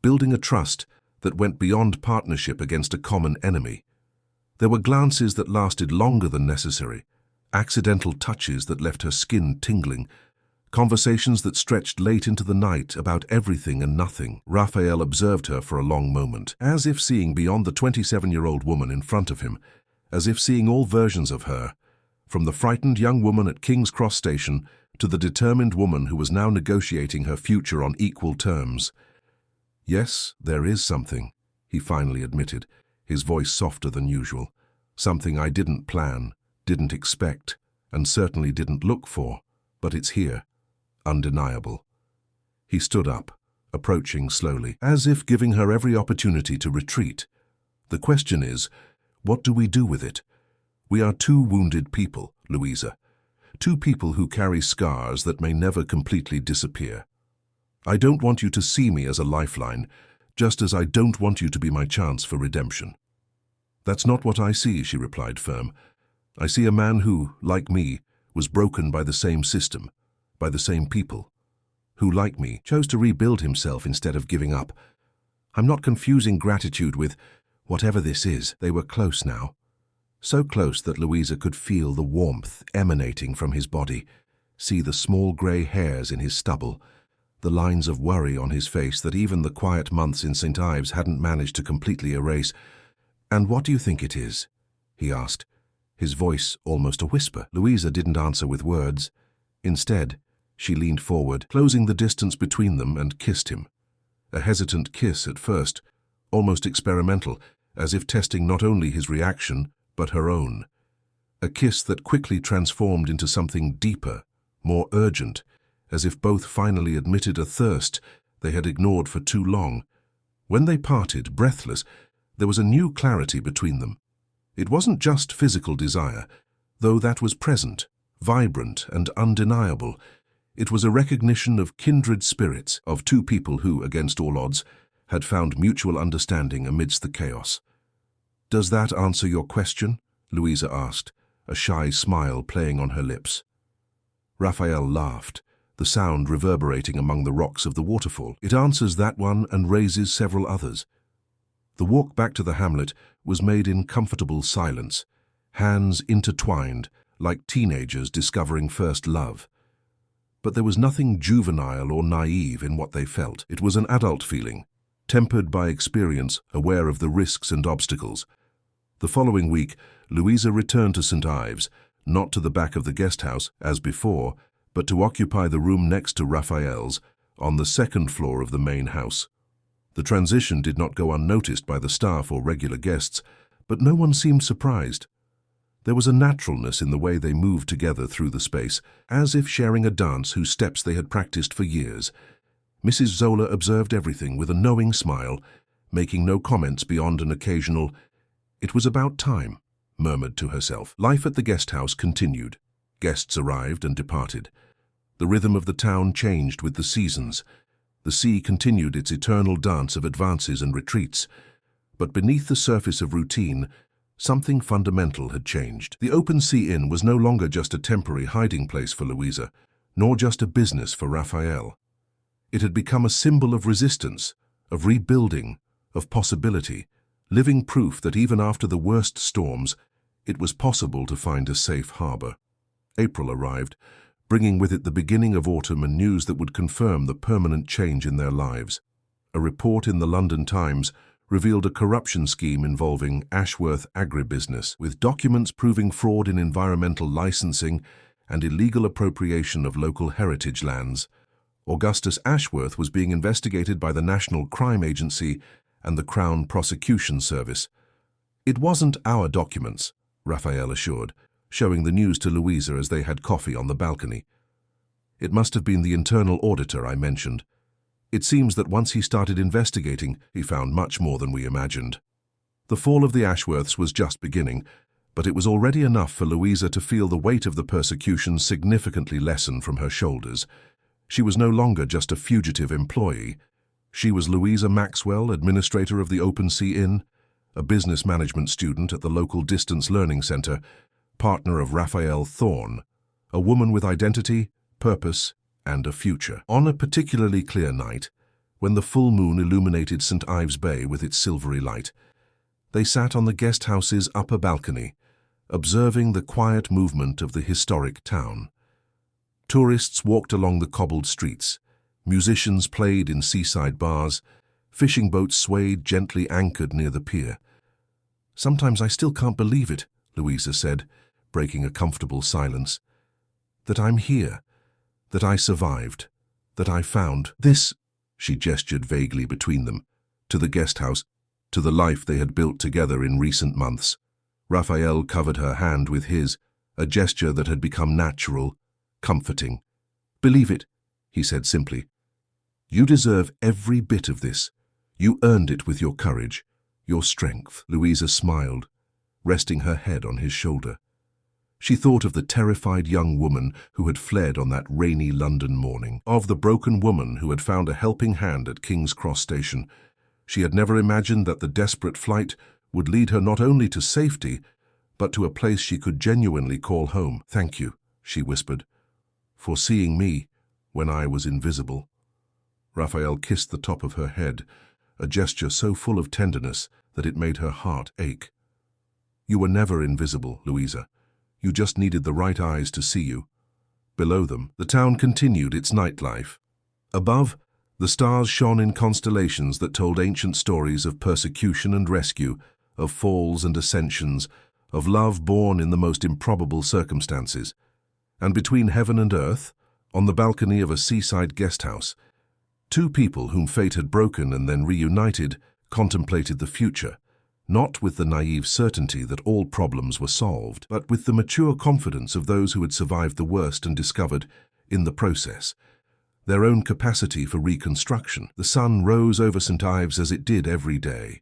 building a trust that went beyond partnership against a common enemy. There were glances that lasted longer than necessary, accidental touches that left her skin tingling, conversations that stretched late into the night about everything and nothing. Raphael observed her for a long moment, as if seeing beyond the 27-year-old woman in front of him, as if seeing all versions of her, from the frightened young woman at King's Cross Station to the determined woman who was now negotiating her future on equal terms. "Yes, there is something," he finally admitted, his voice softer than usual. "Something I didn't plan, didn't expect, and certainly didn't look for, but it's here. Undeniable." He stood up, approaching slowly, as if giving her every opportunity to retreat. "The question is, what do we do with it? We are two wounded people, Louisa. Two people who carry scars that may never completely disappear. I don't want you to see me as a lifeline, just as I don't want you to be my chance for redemption." "That's not what I see," she replied firm. "I see a man who, like me, was broken by the same system, by the same people, who, like me, chose to rebuild himself instead of giving up. I'm not confusing gratitude with whatever this is." They were close now, so close that Louisa could feel the warmth emanating from his body, see the small grey hairs in his stubble, the lines of worry on his face that even the quiet months in St. Ives hadn't managed to completely erase. "And what do you think it is?" he asked, his voice almost a whisper. Louisa didn't answer with words. Instead, she leaned forward, closing the distance between them, and kissed him. A hesitant kiss at first, almost experimental, as if testing not only his reaction, but her own. A kiss that quickly transformed into something deeper, more urgent, as if both finally admitted a thirst they had ignored for too long. When they parted, breathless, there was a new clarity between them. It wasn't just physical desire, though that was present, vibrant and undeniable. It was a recognition of kindred spirits, of two people who, against all odds, had found mutual understanding amidst the chaos. "Does that answer your question?" Louisa asked, a shy smile playing on her lips. Raphael laughed, the sound reverberating among the rocks of the waterfall. "It answers that one and raises several others." The walk back to the hamlet was made in comfortable silence, hands intertwined like teenagers discovering first love. But there was nothing juvenile or naive in what they felt. It was an adult feeling, tempered by experience, aware of the risks and obstacles. The following week, Louisa returned to St. Ives, not to the back of the guest house, as before, but to occupy the room next to Raphael's, on the second floor of the main house. The transition did not go unnoticed by the staff or regular guests, but no one seemed surprised. There was a naturalness in the way they moved together through the space, as if sharing a dance whose steps they had practiced for years. Mrs. Zola observed everything with a knowing smile, making no comments beyond an occasional, "It was about time," murmured to herself. Life at the guest house continued. Guests arrived and departed. The rhythm of the town changed with the seasons. The sea continued its eternal dance of advances and retreats. But beneath the surface of routine, something fundamental had changed. The Open Sea Inn was no longer just a temporary hiding place for Louisa, nor just a business for Raphael. It had become a symbol of resistance, of rebuilding, of possibility, living proof that even after the worst storms, it was possible to find a safe harbor. April arrived, bringing with it the beginning of autumn and news that would confirm the permanent change in their lives. A report in the London Times revealed a corruption scheme involving Ashworth agribusiness, with documents proving fraud in environmental licensing and illegal appropriation of local heritage lands. Augustus Ashworth was being investigated by the National Crime Agency and the Crown Prosecution Service. "It wasn't our documents," Raphael assured, showing the news to Louisa as they had coffee on the balcony. "It must have been the internal auditor I mentioned. It seems that once he started investigating, he found much more than we imagined." The fall of the Ashworths was just beginning, but it was already enough for Louisa to feel the weight of the persecution significantly lessen from her shoulders. She was no longer just a fugitive employee. She was Louisa Maxwell, administrator of the Open Sea Inn, a business management student at the local distance learning center, partner of Raphael Thorne, a woman with identity, purpose, and a future. On a particularly clear night, when the full moon illuminated St. Ives Bay with its silvery light, they sat on the guest house's upper balcony, observing the quiet movement of the historic town. Tourists walked along the cobbled streets, musicians played in seaside bars, fishing boats swayed gently anchored near the pier. "Sometimes I still can't believe it," Louisa said, breaking a comfortable silence. "That I'm here, that I survived, that I found this," she gestured vaguely between them, to the guest house, to the life they had built together in recent months. Raphael covered her hand with his, a gesture that had become natural, comforting. "Believe it," he said simply. "You deserve every bit of this. You earned it with your courage, your strength." Louisa smiled, resting her head on his shoulder. She thought of the terrified young woman who had fled on that rainy London morning, of the broken woman who had found a helping hand at King's Cross Station. She had never imagined that the desperate flight would lead her not only to safety, but to a place she could genuinely call home. "Thank you," she whispered, "for seeing me when I was invisible." Raphael kissed the top of her head, a gesture so full of tenderness that it made her heart ache. "You were never invisible, Louisa. You just needed the right eyes to see you." Below them, the town continued its nightlife. Above, the stars shone in constellations that told ancient stories of persecution and rescue, of falls and ascensions, of love born in the most improbable circumstances. And between heaven and earth, on the balcony of a seaside guest house, two people whom fate had broken and then reunited contemplated the future, not with the naive certainty that all problems were solved, but with the mature confidence of those who had survived the worst and discovered, in the process, their own capacity for reconstruction. The sun rose over St. Ives as it did every day,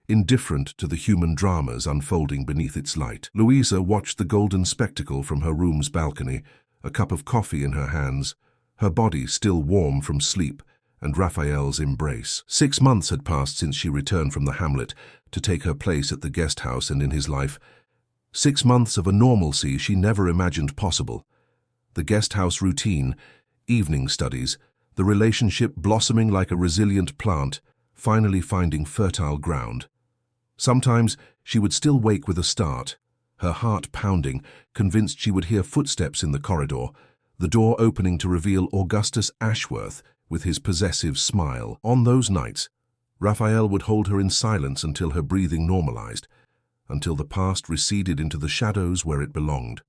indifferent to the human dramas unfolding beneath its light. Louisa watched the golden spectacle from her room's balcony, a cup of coffee in her hands, her body still warm from sleep and Raphael's embrace. 6 months had passed since she returned from the hamlet to take her place at the guest house and in his life. 6 months of a normalcy she never imagined possible. The guest house routine, evening studies, the relationship blossoming like a resilient plant, finally finding fertile ground. Sometimes she would still wake with a start, her heart pounding, convinced she would hear footsteps in the corridor, the door opening to reveal Augustus Ashworth with his possessive smile. On those nights, Raphael would hold her in silence until her breathing normalized, until the past receded into the shadows where it belonged.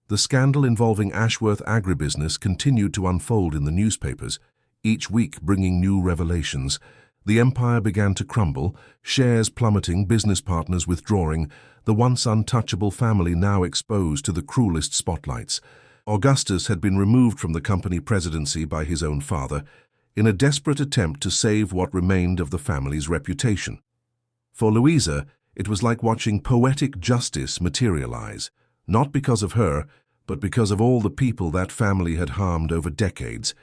The scandal involving Ashworth agribusiness continued to unfold in the newspapers, each week bringing new revelations. The empire began to crumble, shares plummeting, business partners withdrawing, the once untouchable family now exposed to the cruelest spotlights. Augustus had been removed from the company presidency by his own father, in a desperate attempt to save what remained of the family's reputation. For Louisa, it was like watching poetic justice materialize, not because of her, but because of all the people that family had harmed over decades.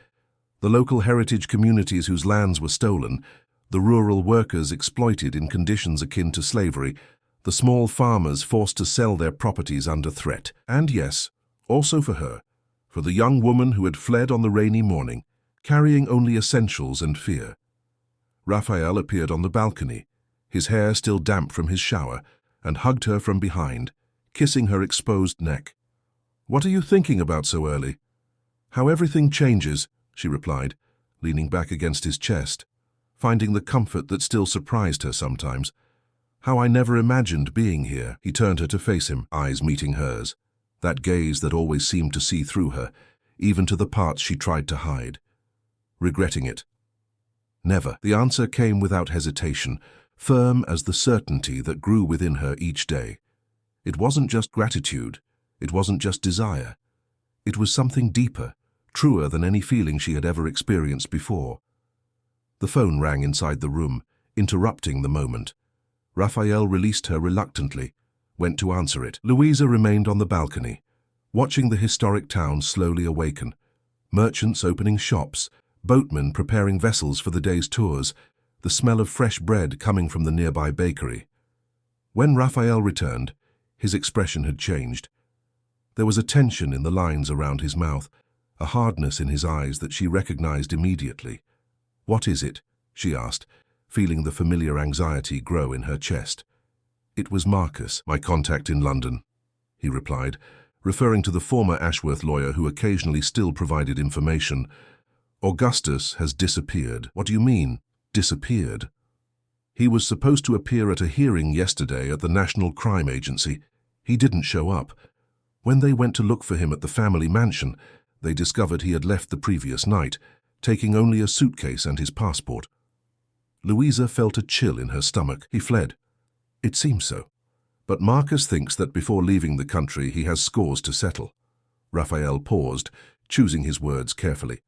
The local heritage communities whose lands were stolen, the rural workers exploited in conditions akin to slavery, the small farmers forced to sell their properties under threat. And yes, also for her, for the young woman who had fled on the rainy morning, carrying only essentials and fear. Raphael appeared on the balcony, his hair still damp from his shower, and hugged her from behind, kissing her exposed neck. "What are you thinking about so early?" "How everything changes," she replied, leaning back against his chest, finding the comfort that still surprised her sometimes. "How I never imagined being here." He turned her to face him, eyes meeting hers, that gaze that always seemed to see through her, even to the parts she tried to hide. "Regretting it?" "Never." The answer came without hesitation, firm as the certainty that grew within her each day. It wasn't just gratitude, it wasn't just desire. It was something deeper, truer than any feeling she had ever experienced before. The phone rang inside the room, interrupting the moment. Raphael released her reluctantly, went to answer it. Louisa remained on the balcony, watching the historic town slowly awaken. Merchants opening shops, boatmen preparing vessels for the day's tours, the smell of fresh bread coming from the nearby bakery. When Raphael returned, his expression had changed. There was a tension in the lines around his mouth, a hardness in his eyes that she recognized immediately. "What is it?" she asked, feeling the familiar anxiety grow in her chest. "It was Marcus, my contact in London," he replied, referring to the former Ashworth lawyer who occasionally still provided information. "Augustus has disappeared." "What do you mean, disappeared?" "He was supposed to appear at a hearing yesterday at the National Crime Agency. He didn't show up. When they went to look for him at the family mansion, they discovered he had left the previous night, taking only a suitcase and his passport." Louisa felt a chill in her stomach. "He fled." "It seems so. But Marcus thinks that before leaving the country he has scores to settle." Raphael paused, choosing his words carefully.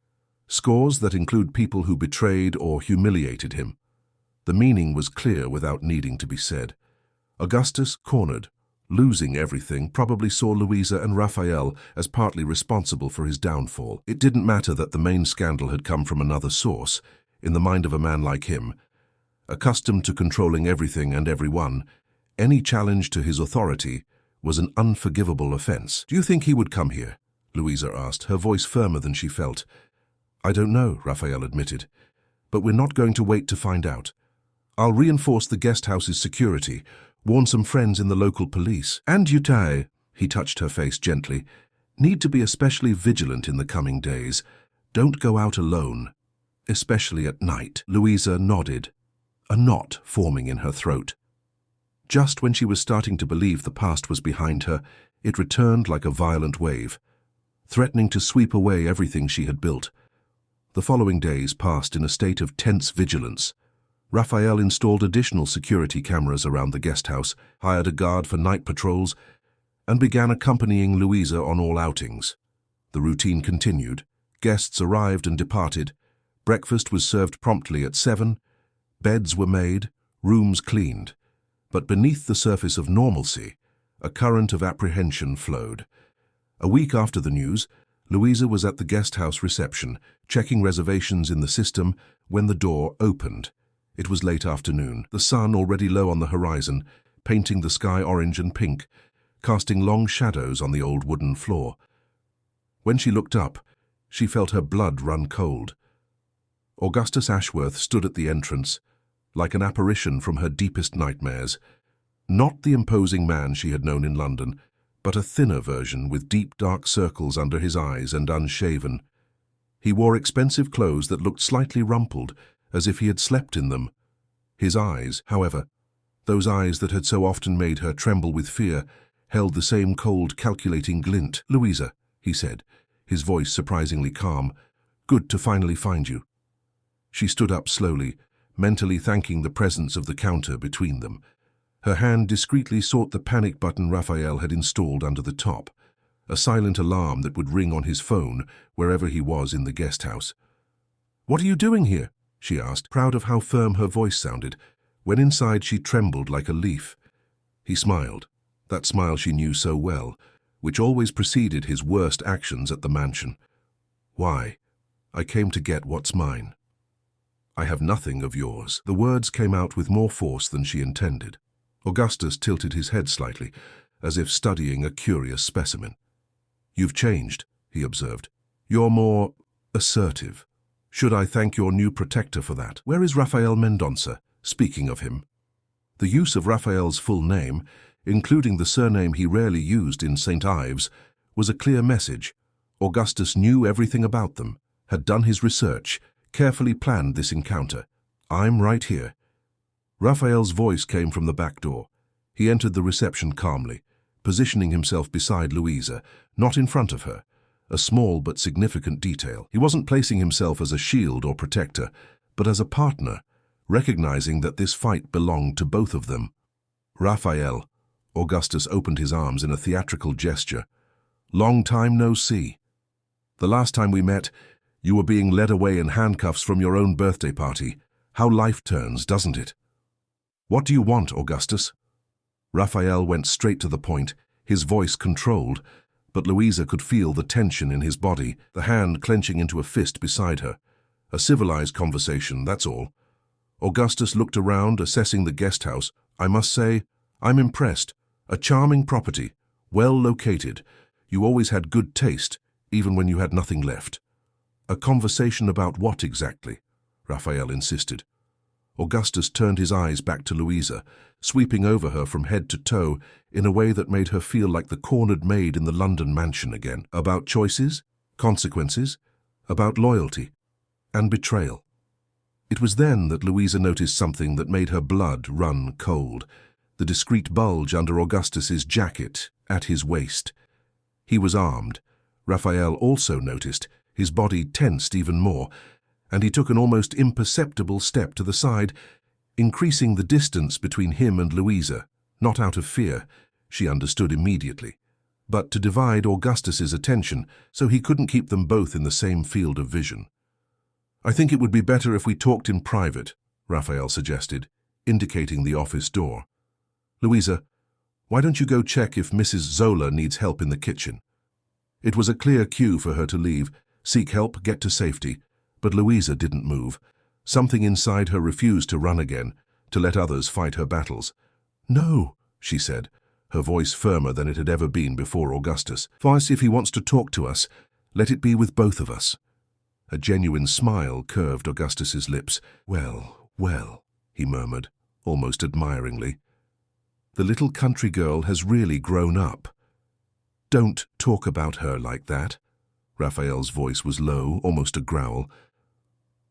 "Scores that include people who betrayed or humiliated him." The meaning was clear without needing to be said. Augustus, cornered, losing everything, probably saw Louisa and Raphael as partly responsible for his downfall. It didn't matter that the main scandal had come from another source. In the mind of a man like him, accustomed to controlling everything and everyone, any challenge to his authority was an unforgivable offense. "Do you think he would come here?" Louisa asked, her voice firmer than she felt. "I don't know," Raphael admitted, "but we're not going to wait to find out. I'll reinforce the guest house's security, warn some friends in the local police. And Yutai," he touched her face gently, "need to be especially vigilant in the coming days. Don't go out alone, especially at night." Louisa nodded, a knot forming in her throat. Just when she was starting to believe the past was behind her, it returned like a violent wave, threatening to sweep away everything she had built. The following days passed in a state of tense vigilance. Raphael installed additional security cameras around the guest house, hired a guard for night patrols, and began accompanying Louisa on all outings. The routine continued. Guests arrived and departed. Breakfast was served promptly at 7. Beds were made, rooms cleaned. But beneath the surface of normalcy, a current of apprehension flowed. A week after the news, Louisa was at the guest house reception, checking reservations in the system, when the door opened. It was late afternoon, the sun already low on the horizon, painting the sky orange and pink, casting long shadows on the old wooden floor. When she looked up, she felt her blood run cold. Augustus Ashworth stood at the entrance, like an apparition from her deepest nightmares. Not the imposing man she had known in London, but a thinner version with deep dark circles under his eyes and unshaven. He wore expensive clothes that looked slightly rumpled, as if he had slept in them. His eyes, however, those eyes that had so often made her tremble with fear, held the same cold, calculating glint. "Louisa," he said, his voice surprisingly calm, "good to finally find you." She stood up slowly, mentally thanking the presence of the counter between them. Her hand discreetly sought the panic button Raphael had installed under the top, a silent alarm that would ring on his phone wherever he was in the guest house. "What are you doing here?" she asked, proud of how firm her voice sounded. When inside she trembled like a leaf. He smiled, that smile she knew so well, which always preceded his worst actions at the mansion. "Why? I came to get what's mine." "I have nothing of yours." The words came out with more force than she intended. Augustus tilted his head slightly, as if studying a curious specimen. "You've changed," he observed. "You're more assertive. Should I thank your new protector for that? Where is Rafael Mendonça? Speaking of him." The use of Rafael's full name, including the surname he rarely used in St. Ives, was a clear message. Augustus knew everything about them, had done his research, carefully planned this encounter. "I'm right here." Rafael's voice came from the back door. He entered the reception calmly, positioning himself beside Louisa, not in front of her, a small but significant detail. He wasn't placing himself as a shield or protector, but as a partner, recognizing that this fight belonged to both of them. "Rafael," Augustus opened his arms in a theatrical gesture. "Long time no see. The last time we met, you were being led away in handcuffs from your own birthday party. How life turns, doesn't it?" "What do you want, Augustus?" Rafael went straight to the point, his voice controlled, but Louisa could feel the tension in his body, the hand clenching into a fist beside her. "A civilized conversation, that's all." Augustus looked around, assessing the guest house. "I must say, I'm impressed. A charming property, well located. You always had good taste, even when you had nothing left." "A conversation about what exactly?" Rafael insisted. Augustus turned his eyes back to Louisa, sweeping over her from head to toe in a way that made her feel like the cornered maid in the London mansion again. "About choices, consequences, about loyalty, and betrayal." It was then that Louisa noticed something that made her blood run cold, the discreet bulge under Augustus's jacket at his waist. He was armed. Rafael also noticed, his body tensed even more, and he took an almost imperceptible step to the side, increasing the distance between him and Louisa, not out of fear, she understood immediately, but to divide Augustus's attention so he couldn't keep them both in the same field of vision. "I think it would be better if we talked in private," Rafael suggested, indicating the office door. "Louisa, why don't you go check if Mrs. Zola needs help in the kitchen?" It was a clear cue for her to leave, seek help, get to safety, but Louisa didn't move. Something inside her refused to run again, to let others fight her battles. "No," she said, her voice firmer than it had ever been before Augustus. "First, if he wants to talk to us, let it be with both of us." A genuine smile curved Augustus's lips. "Well, well," he murmured, almost admiringly. "The little country girl has really grown up." "Don't talk about her like that." Raphael's voice was low, almost a growl.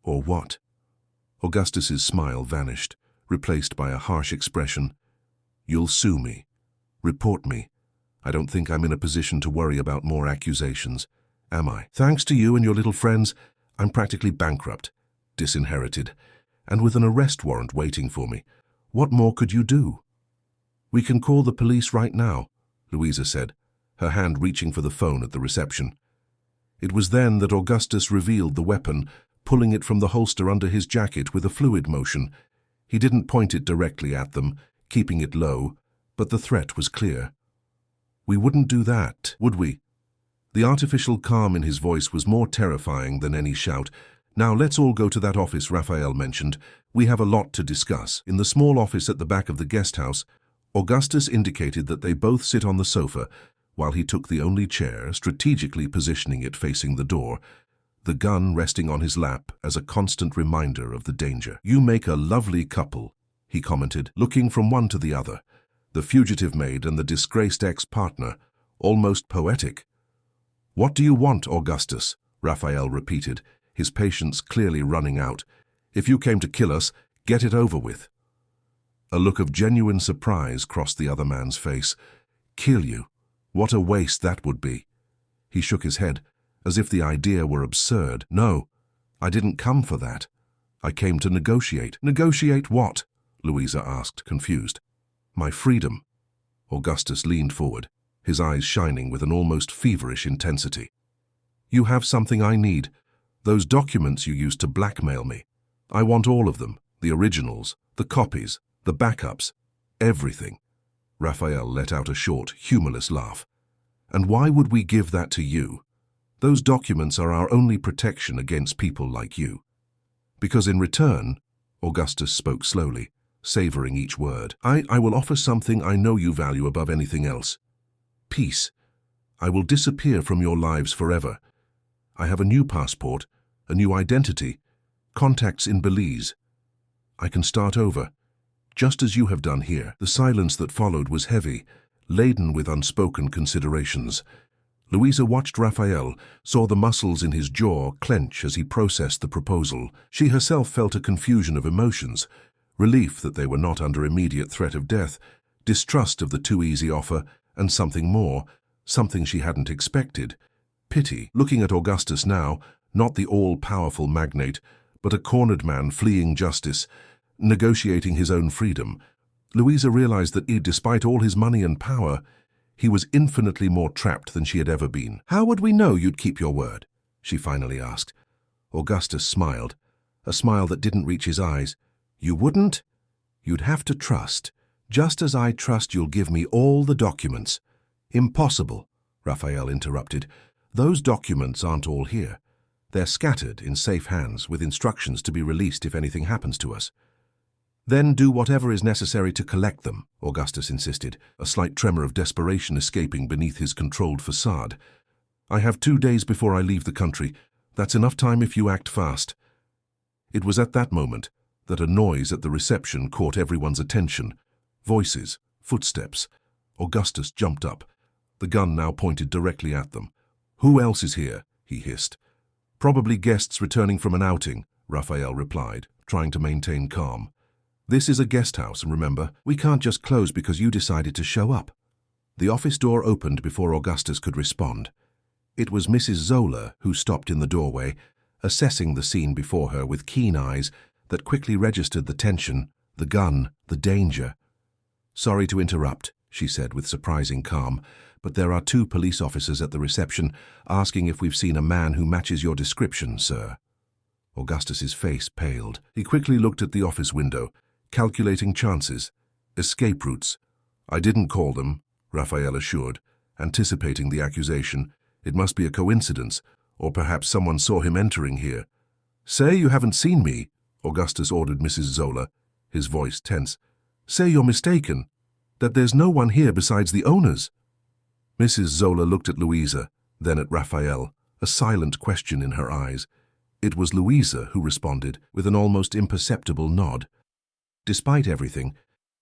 "Or what?" Augustus's smile vanished, replaced by a harsh expression. "You'll sue me. Report me. I don't think I'm in a position to worry about more accusations, am I? Thanks to you and your little friends, I'm practically bankrupt, disinherited, and with an arrest warrant waiting for me. What more could you do?" "We can call the police right now," Louisa said, her hand reaching for the phone at the reception. It was then that Augustus revealed the weapon, pulling it from the holster under his jacket with a fluid motion. He didn't point it directly at them, keeping it low, but the threat was clear. "We wouldn't do that, would we?" The artificial calm in his voice was more terrifying than any shout. "Now let's all go to that office Raphael mentioned. We have a lot to discuss." In the small office at the back of the guest house, Augustus indicated that they both sit on the sofa, while he took the only chair, strategically positioning it facing the door, the gun resting on his lap as a constant reminder of the danger. "You make a lovely couple," he commented, looking from one to the other, the fugitive maid and the disgraced ex-partner, almost poetic. "What do you want, Augustus?" Raphael repeated, his patience clearly running out. "If you came to kill us, get it over with." A look of genuine surprise crossed the other man's face. "Kill you? What a waste that would be." He shook his head, as if the idea were absurd. "No, I didn't come for that. I came to negotiate." "Negotiate what?" Louisa asked, confused. "My freedom." Augustus leaned forward, his eyes shining with an almost feverish intensity. "You have something I need, Those documents you used to blackmail me. I want all of them, the originals, the copies, the backups, everything. Raphael let out a short, humorless laugh. And why would we give that to you? Those documents are our only protection against people like you. Because in return, Augustus spoke slowly, savoring each word, I will offer something I know you value above anything else. Peace. I will disappear from your lives forever. I have a new passport, a new identity, contacts in Belize. I can start over, just as you have done here. The silence that followed was heavy, laden with unspoken considerations. Louisa watched Raphael, saw the muscles in his jaw clench as he processed the proposal. She herself felt a confusion of emotions, relief that they were not under immediate threat of death, distrust of the too easy offer, and something more, something she hadn't expected. Pity, looking at Augustus now, not the all-powerful magnate, but a cornered man fleeing justice, negotiating his own freedom. Louisa realized that despite all his money and power, he was infinitely more trapped than she had ever been. How would we know you'd keep your word? She finally asked. Augustus smiled, a smile that didn't reach his eyes. You wouldn't? You'd have to trust, just as I trust you'll give me all the documents. Impossible, Raphael interrupted. Those documents aren't all here. They're scattered in safe hands with instructions to be released if anything happens to us. Then do whatever is necessary to collect them, Augustus insisted, a slight tremor of desperation escaping beneath his controlled facade. I have 2 days before I leave the country. That's enough time if you act fast. It was at that moment that a noise at the reception caught everyone's attention. Voices, footsteps. Augustus jumped up, the gun now pointed directly at them. Who else is here? He hissed. Probably guests returning from an outing, Raphael replied, trying to maintain calm. This is a guest house, and remember, we can't just close because you decided to show up. The office door opened before Augustus could respond. It was Mrs. Zola who stopped in the doorway, assessing the scene before her with keen eyes that quickly registered the tension, the gun, the danger. Sorry to interrupt, she said with surprising calm, but there are 2 police officers at the reception asking if we've seen a man who matches your description, sir. Augustus's face paled. He quickly looked at the office window, calculating chances, escape routes. I didn't call them, Raphael assured, anticipating the accusation. It must be a coincidence, or perhaps someone saw him entering here. Say you haven't seen me, Augustus ordered Mrs. Zola, his voice tense. Say you're mistaken, that there's no one here besides the owners. Mrs. Zola looked at Louisa, then at Raphael, a silent question in her eyes. It was Louisa who responded, with an almost imperceptible nod. Despite everything,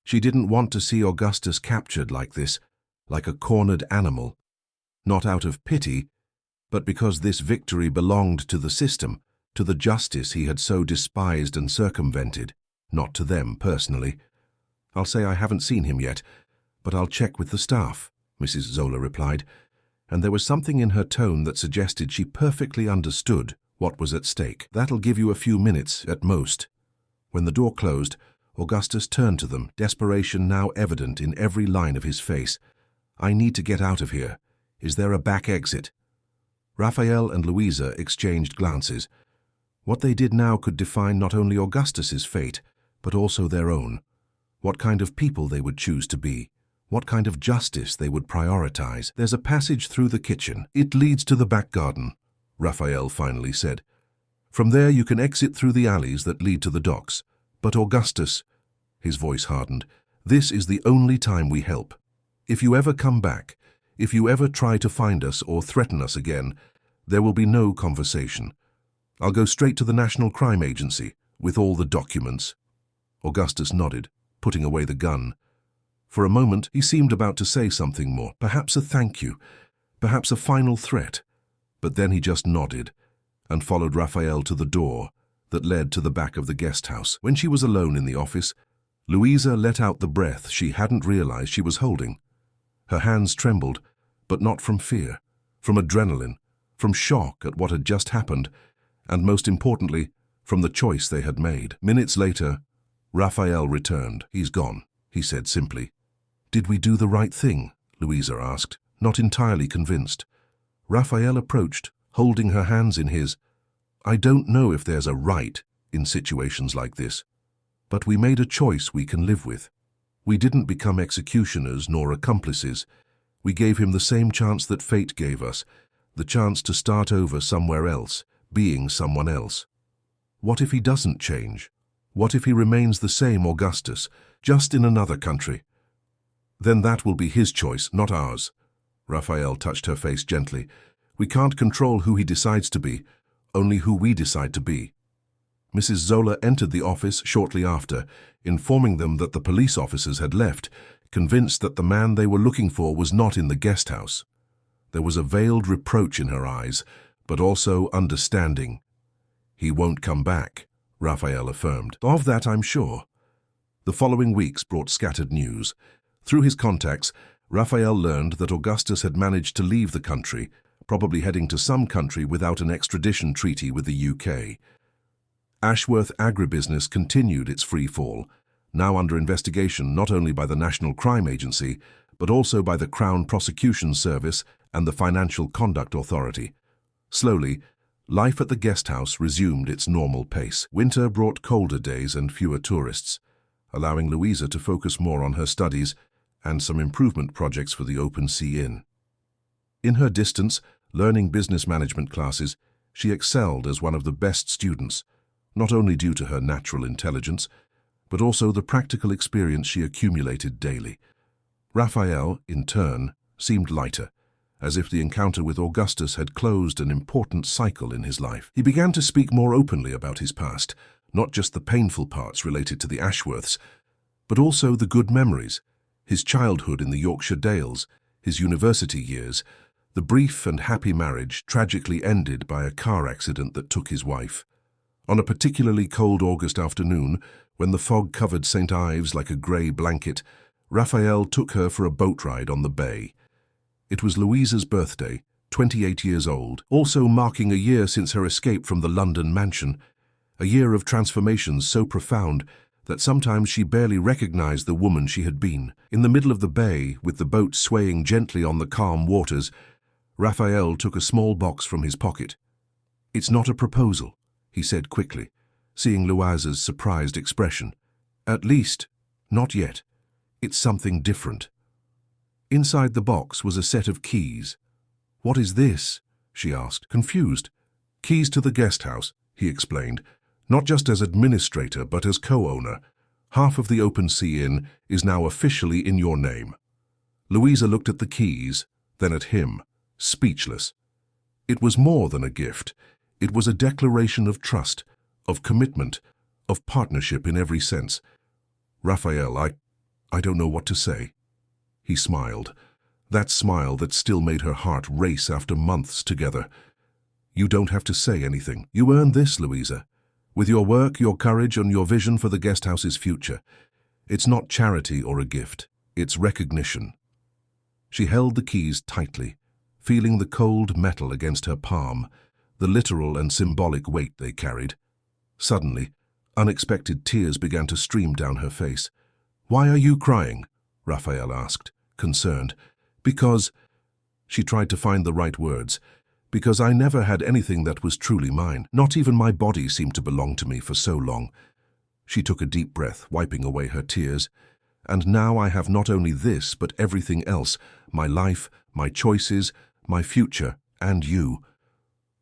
she didn't want to see Augustus captured like this, like a cornered animal. Not out of pity, but because this victory belonged to the system, to the justice he had so despised and circumvented, not to them personally. I'll say I haven't seen him yet, but I'll check with the staff, Mrs. Zola replied, and there was something in her tone that suggested she perfectly understood what was at stake. That'll give you a few minutes, at most. When the door closed, Augustus turned to them, desperation now evident in every line of his face. I need to get out of here. Is there a back exit? Raphael and Louisa exchanged glances. What they did now could define not only Augustus's fate, but also their own. What kind of people they would choose to be. What kind of justice they would prioritize. There's a passage through the kitchen. It leads to the back garden, Raphael finally said. From there you can exit through the alleys that lead to the docks. But Augustus, his voice hardened, this is the only time we help. If you ever come back, if you ever try to find us or threaten us again, there will be no conversation. I'll go straight to the National Crime Agency with all the documents. Augustus nodded, putting away the gun. For a moment, he seemed about to say something more, perhaps a thank you, perhaps a final threat. But then he just nodded and followed Raphael to the door that led to the back of the guest house. When she was alone in the office, Louisa let out the breath she hadn't realized she was holding. Her hands trembled, but not from fear, from adrenaline, from shock at what had just happened, and most importantly, from the choice they had made. Minutes later, Raphael returned. He's gone, he said simply. Did we do the right thing? Louisa asked, not entirely convinced. Raphael approached, holding her hands in his. I don't know if there's a right in situations like this, but we made a choice we can live with. We didn't become executioners nor accomplices. We gave him the same chance that fate gave us, the chance to start over somewhere else, being someone else. What if he doesn't change? What if he remains the same Augustus, just in another country? Then that will be his choice, not ours. Raphael touched her face gently. We can't control who he decides to be, only who we decide to be. Mrs. Zola entered the office shortly after, informing them that the police officers had left, convinced that the man they were looking for was not in the guest house. There was a veiled reproach in her eyes, but also understanding. He won't come back, Raphael affirmed. Of that I'm sure. The following weeks brought scattered news. Through his contacts, Raphael learned that Augustus had managed to leave the country, probably heading to some country without an extradition treaty with the UK. Ashworth agribusiness continued its free fall, now under investigation not only by the National Crime Agency, but also by the Crown Prosecution Service and the Financial Conduct Authority. Slowly, life at the guest house resumed its normal pace. Winter brought colder days and fewer tourists, allowing Louisa to focus more on her studies and some improvement projects for the Open Sea Inn. In her distance, learning business management classes, she excelled as one of the best students, not only due to her natural intelligence, but also the practical experience she accumulated daily. Raphael, in turn, seemed lighter, as if the encounter with Augustus had closed an important cycle in his life. He began to speak more openly about his past, not just the painful parts related to the Ashworths, but also the good memories, his childhood in the Yorkshire Dales, his university years, the brief and happy marriage tragically ended by a car accident that took his wife. On a particularly cold August afternoon, when the fog covered St. Ives like a grey blanket, Raphael took her for a boat ride on the bay. It was Louisa's birthday, 28 years old, also marking a year since her escape from the London mansion, a year of transformations so profound that sometimes she barely recognized the woman she had been. In the middle of the bay, with the boat swaying gently on the calm waters, Raphael took a small box from his pocket. "It's not a proposal," he said quickly, seeing Louisa's surprised expression. "At least, not yet. It's something different." Inside the box was a set of keys. "What is this?" she asked, confused. "Keys to the guest house," he explained, "not just as administrator but as co-owner. Half of the Open Sea Inn is now officially in your name." Louisa looked at the keys, then at him, speechless. It was more than a gift. It was a declaration of trust, of commitment, of partnership in every sense. "Raphael, I don't know what to say." He smiled, that smile that still made her heart race after months together. "You don't have to say anything. You earned this, Louisa. With your work, your courage, and your vision for the guest house's future. It's not charity or a gift. It's recognition." She held the keys tightly, feeling the cold metal against her palm, the literal and symbolic weight they carried. Suddenly, unexpected tears began to stream down her face. "Why are you crying?" Raphael asked, concerned. "Because," she tried to find the right words, "because I never had anything that was truly mine. Not even my body seemed to belong to me for so long." She took a deep breath, wiping away her tears. "And now I have not only this, but everything else, my life, my choices, my future, and you."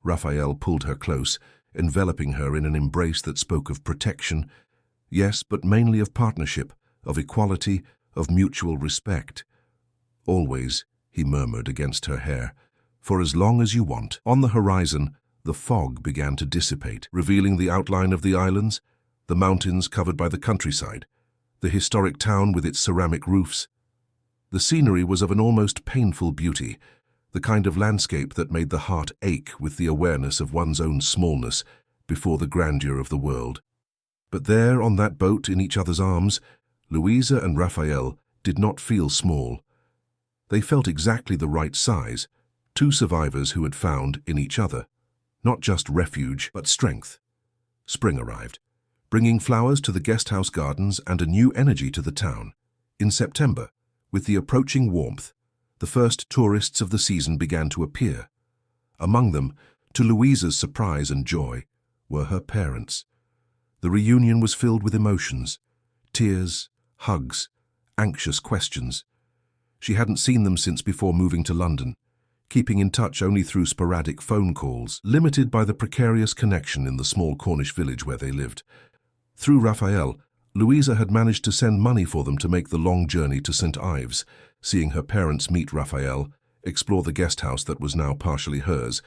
Raphael pulled her close, enveloping her in an embrace that spoke of protection. Yes, but mainly of partnership, of equality, of mutual respect. "Always," he murmured against her hair, "for as long as you want." On the horizon, the fog began to dissipate, revealing the outline of the islands, the mountains covered by the countryside, the historic town with its ceramic roofs. The scenery was of an almost painful beauty, the kind of landscape that made the heart ache with the awareness of one's own smallness before the grandeur of the world. But there, on that boat, in each other's arms, Louisa and Raphael did not feel small. They felt exactly the right size, two survivors who had found, in each other, not just refuge, but strength. Spring arrived, bringing flowers to the guest house gardens and a new energy to the town. In September, with the approaching warmth, the first tourists of the season began to appear. Among them, To Louisa's surprise and joy were her parents. The reunion was filled with emotions, tears, hugs, anxious questions. She hadn't seen them since before moving to London, keeping in touch only through sporadic phone calls, limited by the precarious connection in the small Cornish village where they lived. Through Raphael, Louisa had managed to send money for them to make the long journey to St. Ives. Seeing her parents meet Raphael, explore the guest house that was now partially hers,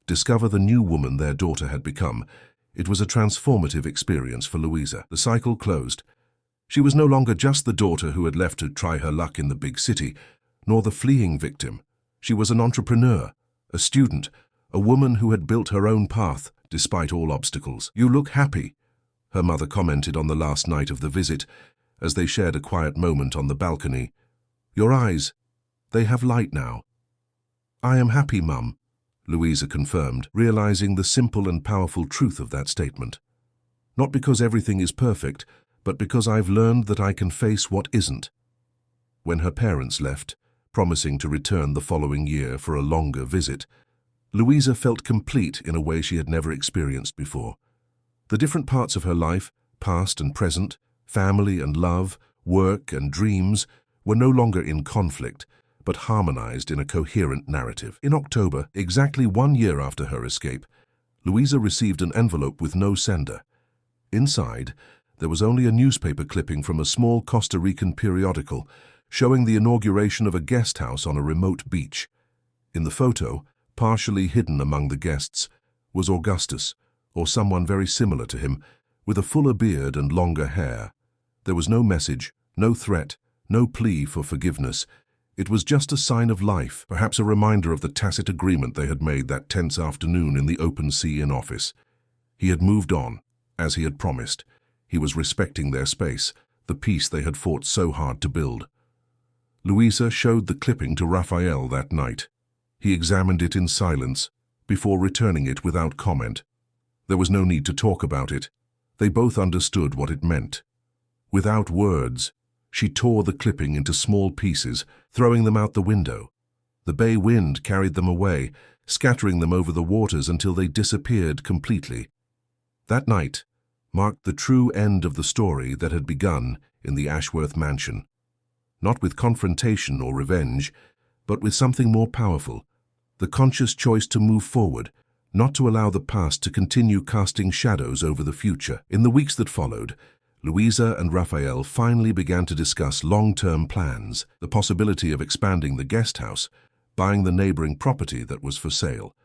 discover the new woman their daughter had become, it was a transformative experience for Louisa. The cycle closed. She was no longer just the daughter who had left to try her luck in the big city, nor the fleeing victim. She was an entrepreneur, a student, a woman who had built her own path despite all obstacles. "You look happy," her mother commented on the last night of the visit, as they shared a quiet moment on the balcony. "Your eyes, they have light now." "I am happy, Mum," Louisa confirmed, realizing the simple and powerful truth of that statement. "Not because everything is perfect, but because I've learned that I can face what isn't." When her parents left, promising to return the following year for a longer visit, Louisa felt complete in a way she had never experienced before. The different parts of her life, past and present, family and love, work and dreams, were no longer in conflict, but harmonized in a coherent narrative. In October, exactly 1 year after her escape, Louisa received an envelope with no sender. Inside, there was only a newspaper clipping from a small Costa Rican periodical showing the inauguration of a guest house on a remote beach. In the photo, partially hidden among the guests, was Augustus, or someone very similar to him, with a fuller beard and longer hair. There was no message, no threat, no plea for forgiveness. It was just a sign of life, perhaps a reminder of the tacit agreement they had made that tense afternoon in the open sea in office. He had moved on, as he had promised. He was respecting their space, the peace they had fought so hard to build. Louisa showed the clipping to Raphael that night. He examined it in silence, before returning it without comment. There was no need to talk about it. They both understood what it meant. Without words, she tore the clipping into small pieces, throwing them out the window. The bay wind carried them away, scattering them over the waters until they disappeared completely. That night marked the true end of the story that had begun in the Ashworth mansion. Not with confrontation or revenge, but with something more powerful, the conscious choice to move forward, not to allow the past to continue casting shadows over the future. In the weeks that followed, Louisa and Raphael finally began to discuss long-term plans, the possibility of expanding the guest house, buying the neighboring property that was for sale,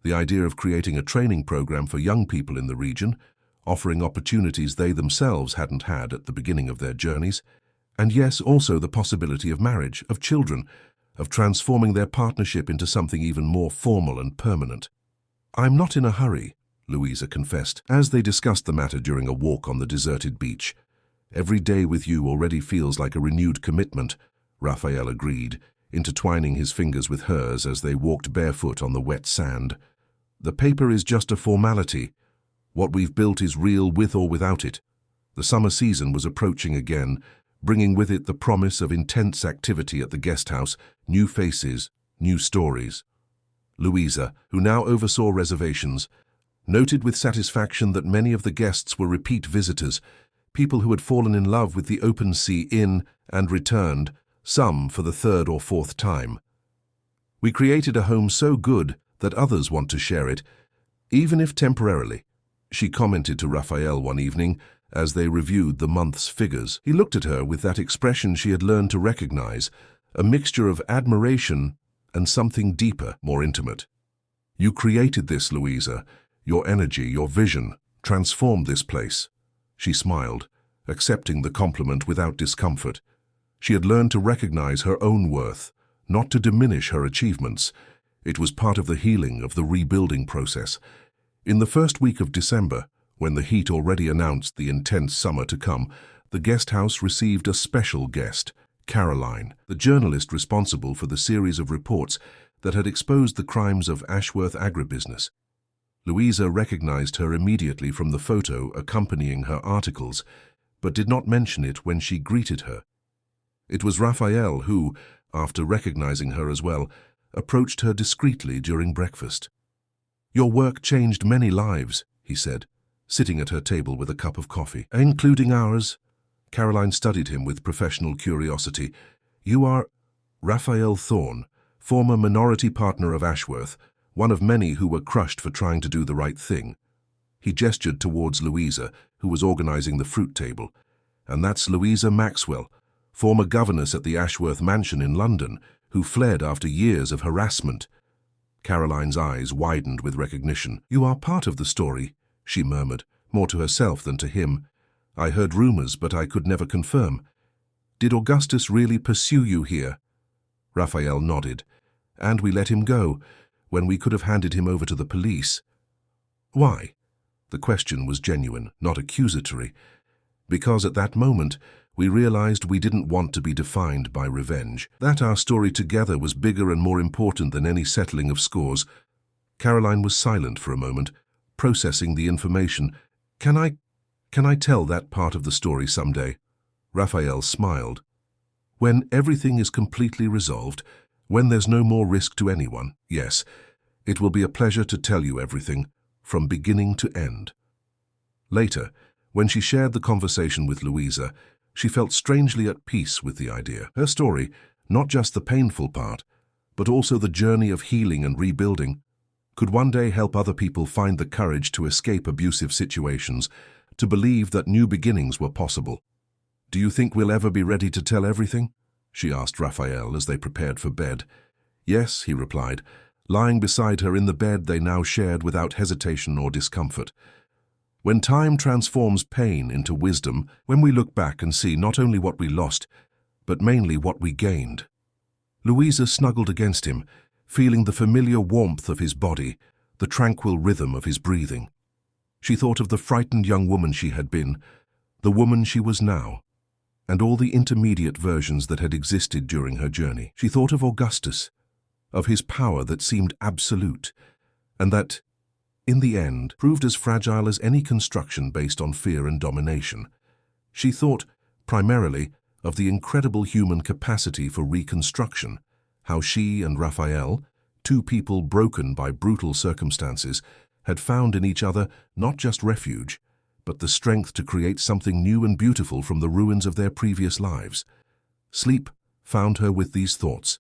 the idea of creating a training program for young people in the region, offering opportunities they themselves hadn't had at the beginning of their journeys, and yes, also the possibility of marriage, of children, of transforming their partnership into something even more formal and permanent. "I'm not in a hurry," Louisa confessed, as they discussed the matter during a walk on the deserted beach. "Every day with you already feels like a renewed commitment," Raphael agreed, intertwining his fingers with hers as they walked barefoot on the wet sand. "The paper is just a formality. What we've built is real with or without it." The summer season was approaching again, bringing with it the promise of intense activity at the guest house, new faces, new stories. Louisa, who now oversaw reservations, noted with satisfaction that many of the guests were repeat visitors, people who had fallen in love with the open sea inn and returned, some for the third or fourth time. "We created a home so good that others want to share it, even if temporarily," she commented to Raphael one evening as they reviewed the month's figures. He looked at her with that expression she had learned to recognize, a mixture of admiration and something deeper, more intimate. "You created this, Louisa. Your energy, your vision, transformed this place." She smiled, accepting the compliment without discomfort. She had learned to recognize her own worth, not to diminish her achievements. It was part of the healing, of the rebuilding process. In the first week of December, when the heat already announced the intense summer to come, the guest house received a special guest, Caroline, the journalist responsible for the series of reports that had exposed the crimes of Ashworth agribusiness. Louisa recognized her immediately from the photo accompanying her articles, but did not mention it when she greeted her. It was Raphael who, after recognizing her as well, approached her discreetly during breakfast. Your work changed many lives, he said, sitting at her table with a cup of coffee. Including ours? Caroline studied him with professional curiosity. You are Raphael Thorne, former minority partner of Ashworth, one of many who were crushed for trying to do the right thing. He gestured towards Louisa, who was organizing the fruit table. And that's Louisa Maxwell, former governess at the Ashworth mansion in London, who fled after years of harassment. Caroline's eyes widened with recognition. You are part of the story, she murmured, more to herself than to him. I heard rumors, but I could never confirm. Did Augustus really pursue you here? Raphael nodded. And we let him go, when we could have handed him over to the police. Why? The question was genuine, not accusatory. Because at that moment, we realized we didn't want to be defined by revenge, that our story together was bigger and more important than any settling of scores. Caroline was silent for a moment, processing the information. Can I tell that part of the story someday? Raphael smiled. When everything is completely resolved, when there's no more risk to anyone, yes, it will be a pleasure to tell you everything, from beginning to end. Later, when she shared the conversation with Louisa, she felt strangely at peace with the idea. Her story, not just the painful part, but also the journey of healing and rebuilding, could one day help other people find the courage to escape abusive situations, to believe that new beginnings were possible. Do you think we'll ever be ready to tell everything? She asked Raphael as they prepared for bed. Yes, he replied, lying beside her in the bed they now shared without hesitation or discomfort. When time transforms pain into wisdom, when we look back and see not only what we lost, but mainly what we gained. Louisa snuggled against him, feeling the familiar warmth of his body, the tranquil rhythm of his breathing. She thought of the frightened young woman she had been, the woman she was now, and all the intermediate versions that had existed during her journey. She thought of Augustus, of his power that seemed absolute, and that, in the end, proved as fragile as any construction based on fear and domination. She thought, primarily, of the incredible human capacity for reconstruction, how she and Raphael, two people broken by brutal circumstances, had found in each other not just refuge, but the strength to create something new and beautiful from the ruins of their previous lives. Sleep found her with these thoughts,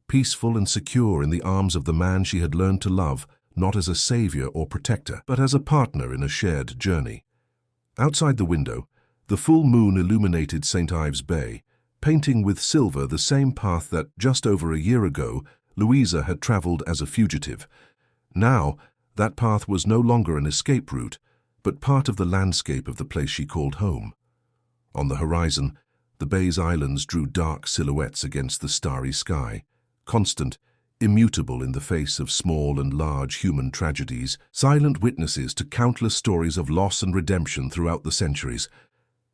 peaceful and secure in the arms of the man she had learned to love, not as a savior or protector, but as a partner in a shared journey. Outside the window, the full moon illuminated St. Ives Bay, painting with silver the same path that, just over a year ago, Louisa had traveled as a fugitive. Now, that path was no longer an escape route, but part of the landscape of the place she called home. On the horizon, the bay's islands drew dark silhouettes against the starry sky, constant, immutable in the face of small and large human tragedies, silent witnesses to countless stories of loss and redemption throughout the centuries.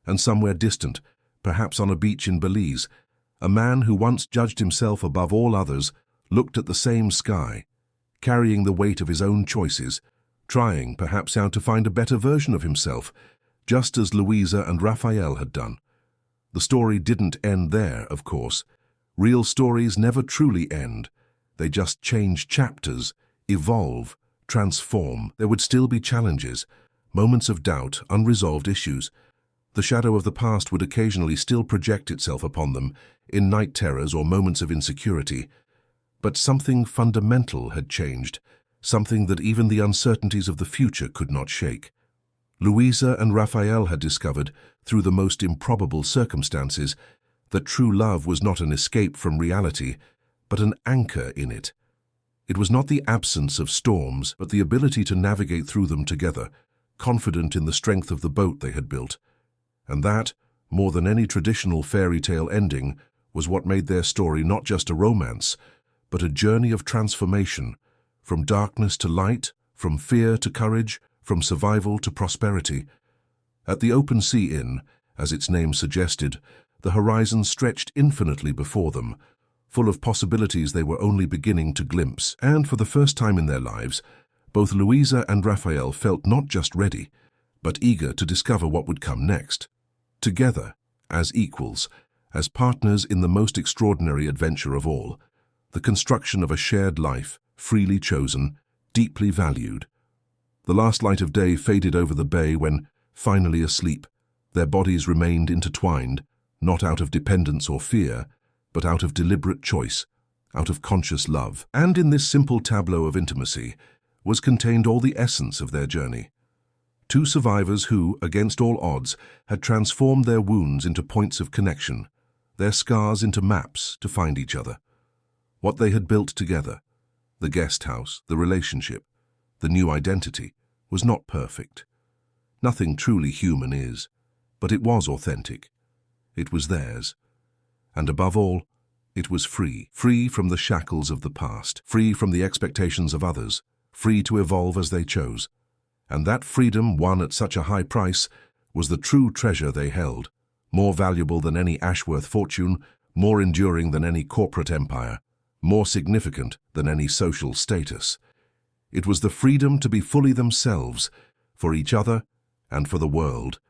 And somewhere distant, perhaps on a beach in Belize, a man who once judged himself above all others looked at the same sky, carrying the weight of his own choices, trying perhaps how to find a better version of himself, just as Louisa and Raphael had done. The story didn't end there, of course. Real stories never truly end. They just change chapters, evolve, transform. There would still be challenges, moments of doubt, unresolved issues. The shadow of the past would occasionally still project itself upon them in night terrors or moments of insecurity. But something fundamental had changed, something that even the uncertainties of the future could not shake. Louisa and Raphael had discovered, through the most improbable circumstances, that true love was not an escape from reality, but an anchor in it. It was not the absence of storms, but the ability to navigate through them together, confident in the strength of the boat they had built. And that, more than any traditional fairy tale ending, was what made their story not just a romance, but a journey of transformation, from darkness to light, from fear to courage, from survival to prosperity. At the Open Sea Inn, as its name suggested, the horizon stretched infinitely before them, full of possibilities they were only beginning to glimpse. And for the first time in their lives, both Louisa and Raphael felt not just ready, but eager to discover what would come next. Together, as equals, as partners in the most extraordinary adventure of all, the construction of a shared life, freely chosen, deeply valued. The last light of day faded over the bay when, finally asleep, their bodies remained intertwined, not out of dependence or fear, but out of deliberate choice, out of conscious love. And in this simple tableau of intimacy was contained all the essence of their journey. Two survivors who, against all odds, had transformed their wounds into points of connection, their scars into maps to find each other. What they had built together, the guest house, the relationship, the new identity, was not perfect. Nothing truly human is, but it was authentic. It was theirs. And above all, it was free. Free from the shackles of the past, free from the expectations of others, free to evolve as they chose. And that freedom, won at such a high price, was the true treasure they held, more valuable than any Ashworth fortune, more enduring than any corporate empire, more significant than any social status. It was the freedom to be fully themselves, for each other and for the world,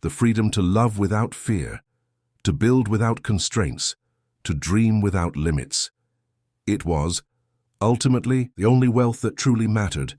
the freedom to love without fear, to build without constraints, to dream without limits. It was, ultimately, the only wealth that truly mattered,